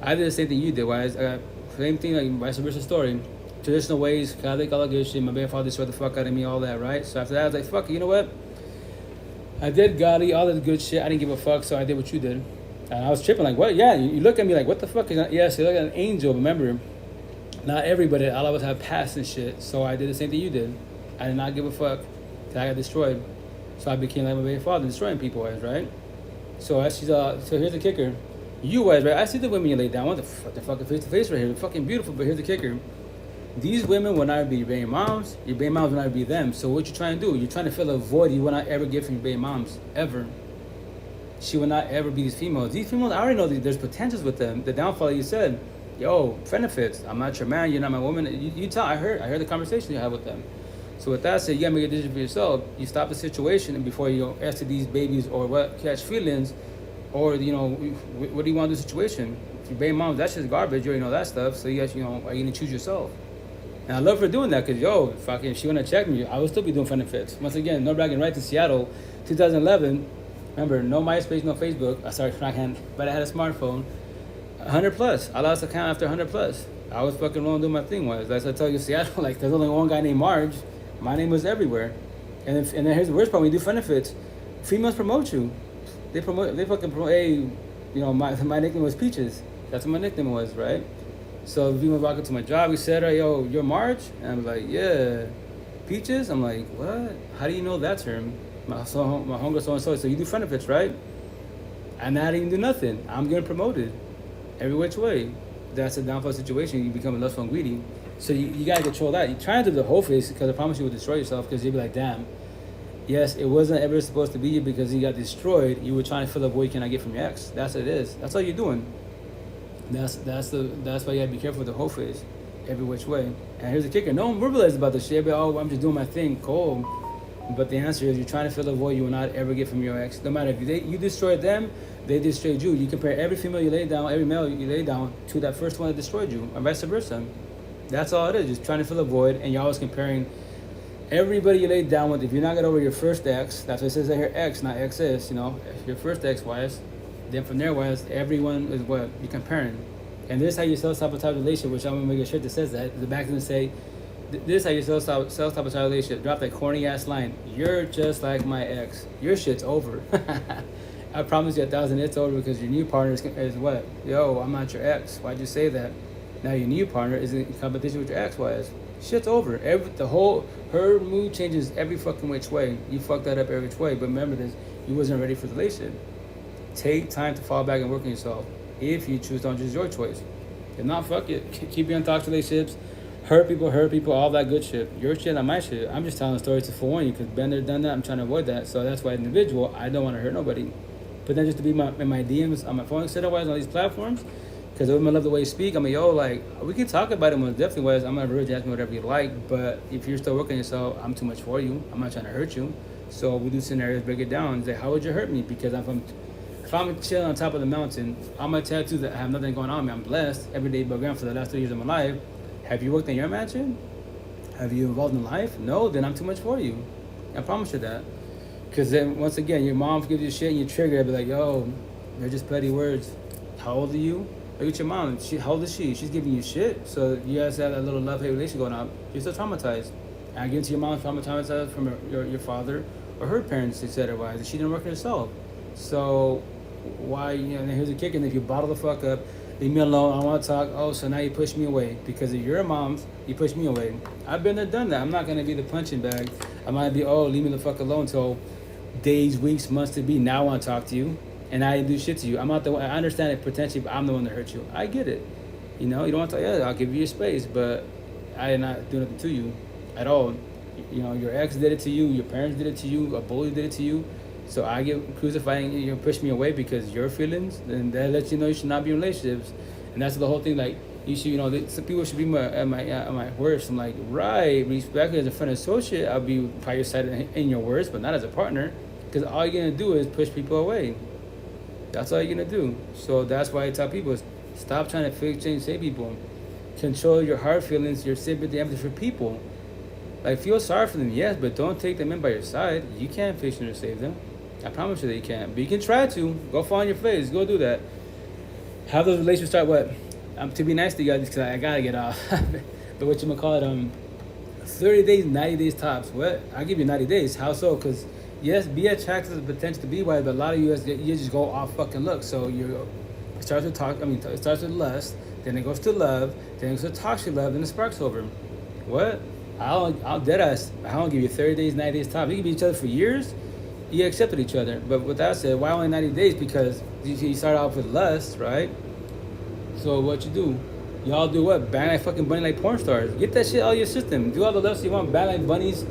I did the same thing you did. Why? I got same thing, like vice versa story. Traditional ways, Catholic, all that good shit. My baby father destroyed the fuck out of me, all that, right? So after that, I was like, fuck it, you know what? I did godly, all that good shit. I didn't give a fuck, so I did what you did. And I was tripping, like, what? Yeah, you look at me like, what the fuck is that? Yes, you look at an angel. Remember, not everybody, all of us have past and shit. So I did the same thing you did. I did not give a fuck till I got destroyed. So I became like my baby father, destroying people, right? So so here's the kicker. You right? I see the women you lay down. What the fucking face to face right here? They're fucking beautiful, but here's the kicker. These women will not be your baby moms. Your baby moms will not be them. So what you trying to do? You're trying to fill a void you will not ever get from your baby moms, ever. She will not ever be these females. These females, I already know there's potentials with them. The downfall, you said, yo, benefits. I'm not your man. You're not my woman. You tell. I heard the conversation you have with them. So with that said, you gotta make a decision for yourself. You stop the situation, and before you answer these babies or what catch feelings, or what do you want to do the situation? If your baby mom, that's just garbage. You already know that stuff. So you guys, are you gonna choose yourself? And I love her doing that, because if she wanna check me, I would still be doing benefits. Once again, no bragging rights in Seattle, 2011. Remember, no MySpace, no Facebook. But I had a smartphone. 100 plus. I lost account after 100 plus. I was fucking rolling doing my thing. That's I tell you, Seattle. Like, there's only one guy named Marge. My name was everywhere. And then here's the worst part: when you do benefits, females promote you. They fucking promote. Hey, my nickname was Peaches. That's what my nickname was, right? So if people walk into my job, we said, yo, you're Marge? And I'm like, yeah. Peaches? I'm like, what? How do you know that term? My homegirl so-and-so. So you do benefits, right? And I didn't even do nothing. I'm getting promoted every which way. That's a downfall situation. You become lustful and greedy. So you got to control that. You try to do the whole face, because I promise you will destroy yourself, because you'll be like, damn. Yes, it wasn't ever supposed to be you, because you got destroyed. You were trying to fill a void you cannot get from your ex. That's what it is. That's all you're doing. That's why you gotta be careful with the whole face, every which way. And here's the kicker: no one realizes about this shit. But I'm just doing my thing, cool. But the answer is, you're trying to fill a void you will not ever get from your ex. No matter if you destroyed them, they destroyed you. You compare every female you lay down, every male you lay down, to that first one that destroyed you, and vice versa. That's all it is. Just trying to fill a void, and you're always comparing everybody you laid down with. If you're not get over your first ex, that's what it says right here, ex, not exes. Your first ex-wise. Then from there, wise, everyone is what you're comparing. And this is how you self-sabotage relationship, which I'm going to make a shirt that says that. The back is going to say, this is how you self-sabotage relationship. Drop that corny-ass line. You're just like my ex. Your shit's over. I promise you 1,000 it's over, because your new partner is what? Yo, I'm not your ex. Why'd you say that? Now your new partner is in competition with your ex-wise. Shit's over. Her mood changes every fucking which way. You fucked that up every which way. But remember this, you wasn't ready for the relationship. Take time to fall back and work on yourself. If you choose, don't choose your choice. If not, fuck it. Keep being in toxic relationships. Hurt people, all that good shit. Your shit, not my shit. I'm just telling stories to forewarn you, because been there, done that. I'm trying to avoid that. So that's why, individual, I don't want to hurt nobody. But then just to be in my DMs on my phone, otherwise on these platforms, because the women love the way you speak. I'm like, we can talk about it most definitely. Whereas I'm not rude, ask me whatever you like. But if you're still working on yourself, I'm too much for you. I'm not trying to hurt you. So we do scenarios, break it down. Say, how would you hurt me? Because if I'm chilling on top of the mountain, I'm a tattoo that I have nothing going on me. I'm blessed every day above ground for the last 3 years of my life. Have you worked in your mansion? Have you involved in life? No, then I'm too much for you. I promise you that. Because then, once again, your mom gives you shit and you trigger it. Be like, yo, they're just petty words. How old are you? Look at your mom. How old is she? She's giving you shit. So you guys have that little love-hate relationship going on. You're still traumatized. And I guarantee your mom's traumatized from your father or her parents, etc. Why? She didn't work on herself. So why, and here's the kick, and if you bottle the fuck up, leave me alone, I want to talk, oh, so now you push me away. Because of your moms, you push me away. I've been there, done that. I'm not going to be the punching bag. I might be, leave me the fuck alone until days, weeks, months to be. Now I want to talk to you, and I didn't do shit to you. I'm not the one, I understand it potentially, but I'm the one that hurt you. I get it. You don't want to, I'll give you your space, but I did not do nothing to you at all. Your ex did it to you, your parents did it to you, a bully did it to you. So I get crucified and you push me away because your feelings, then that lets you know you should not be in relationships. And that's the whole thing. Like, you should, some people should be at my worst. I'm like, right, respect as a friend associate, I'll be by your side in your worst, but not as a partner, because all you're gonna do is push people away. That's all you're gonna do. So that's why I tell people, Stop trying to fix, change, save people. Control your heart feelings, your sympathy, empathy for people. Like, feel sorry for them, yes, but don't take them in by your side. You can't fix them or save them. I promise you that you can't. But you can try to. Go fall on your face. Go do that. Have those relationships start what? To be nice to you guys, because I gotta get off. But what you call it, 30 days, 90 days tops. What? I'll give you 90 days. How so? Because, yes, be attracted to the potential to be wise, but a lot of you just go off fucking look. So it starts with it starts with lust, then it goes to love, then it goes to toxic love, then it sparks over. What? I'll dead ass. I don't give you 30 days, 90 days tops. We can be each other for years. You accepted each other. But with that said, why only 90 days? Because you start off with lust, right? So what you do? Y'all do what? Bang like fucking bunny like porn stars. Get that shit out of your system. Do all the lust you want. Bang like bunnies.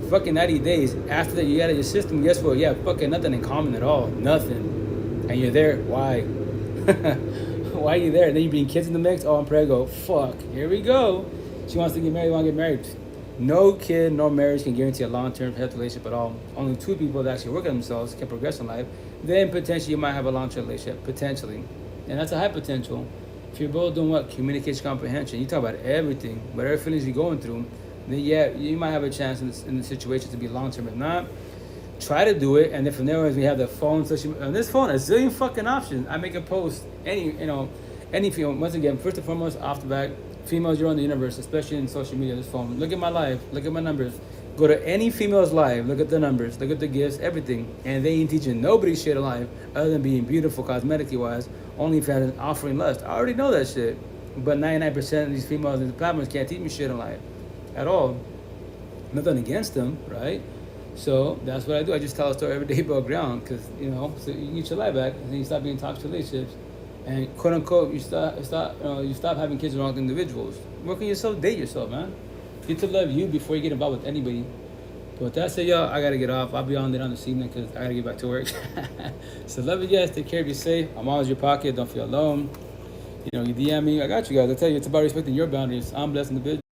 Fucking 90 days. After that, you get out of your system. Guess what? Yeah, fucking nothing in common at all. Nothing. And you're there. Why? Why are you there? And then you bring kids in the mix. Oh, I'm prego. Fuck. Here we go. She wants to get married. Want to get married. No kid, no marriage can guarantee a long-term healthy relationship at all. Only two people that actually work on themselves can progress in life. Then potentially you might have a long-term relationship. Potentially. And that's a high potential. If you're both doing what? Communication, comprehension. You talk about everything, whatever feelings you're going through, then yeah, you might have a chance in the situation to be long-term. If not, try to do it. And then from there on, we have the phone. On this phone, a zillion fucking options. I make a post, any female. Once again, first and foremost, off the back, females, you're on the universe, especially in social media, this phone. Look at my live, look at my numbers. Go to any female's live, look at the numbers, look at the gifts, everything. And they ain't teaching nobody shit alive other than being beautiful cosmetically wise, only fans offering lust. I already know that shit. But 99% of these females in the platforms can't teach me shit in life at all. Nothing against them, right? So that's what I do. I just tell a story every day about ground, because so you get your life back, and then you stop being toxic relationships, and quote unquote you stop having kids with wrong individuals. Work on yourself, date yourself, man. Get to love you before you get involved with anybody. But with that said, y'all, I gotta get off. I'll be on there on this evening because I gotta get back to work. So love you guys. Take care of you safe. I'm always in your pocket. Don't feel alone. You DM me. I got you guys. I tell you, it's about respecting your boundaries. I'm blessed in the business.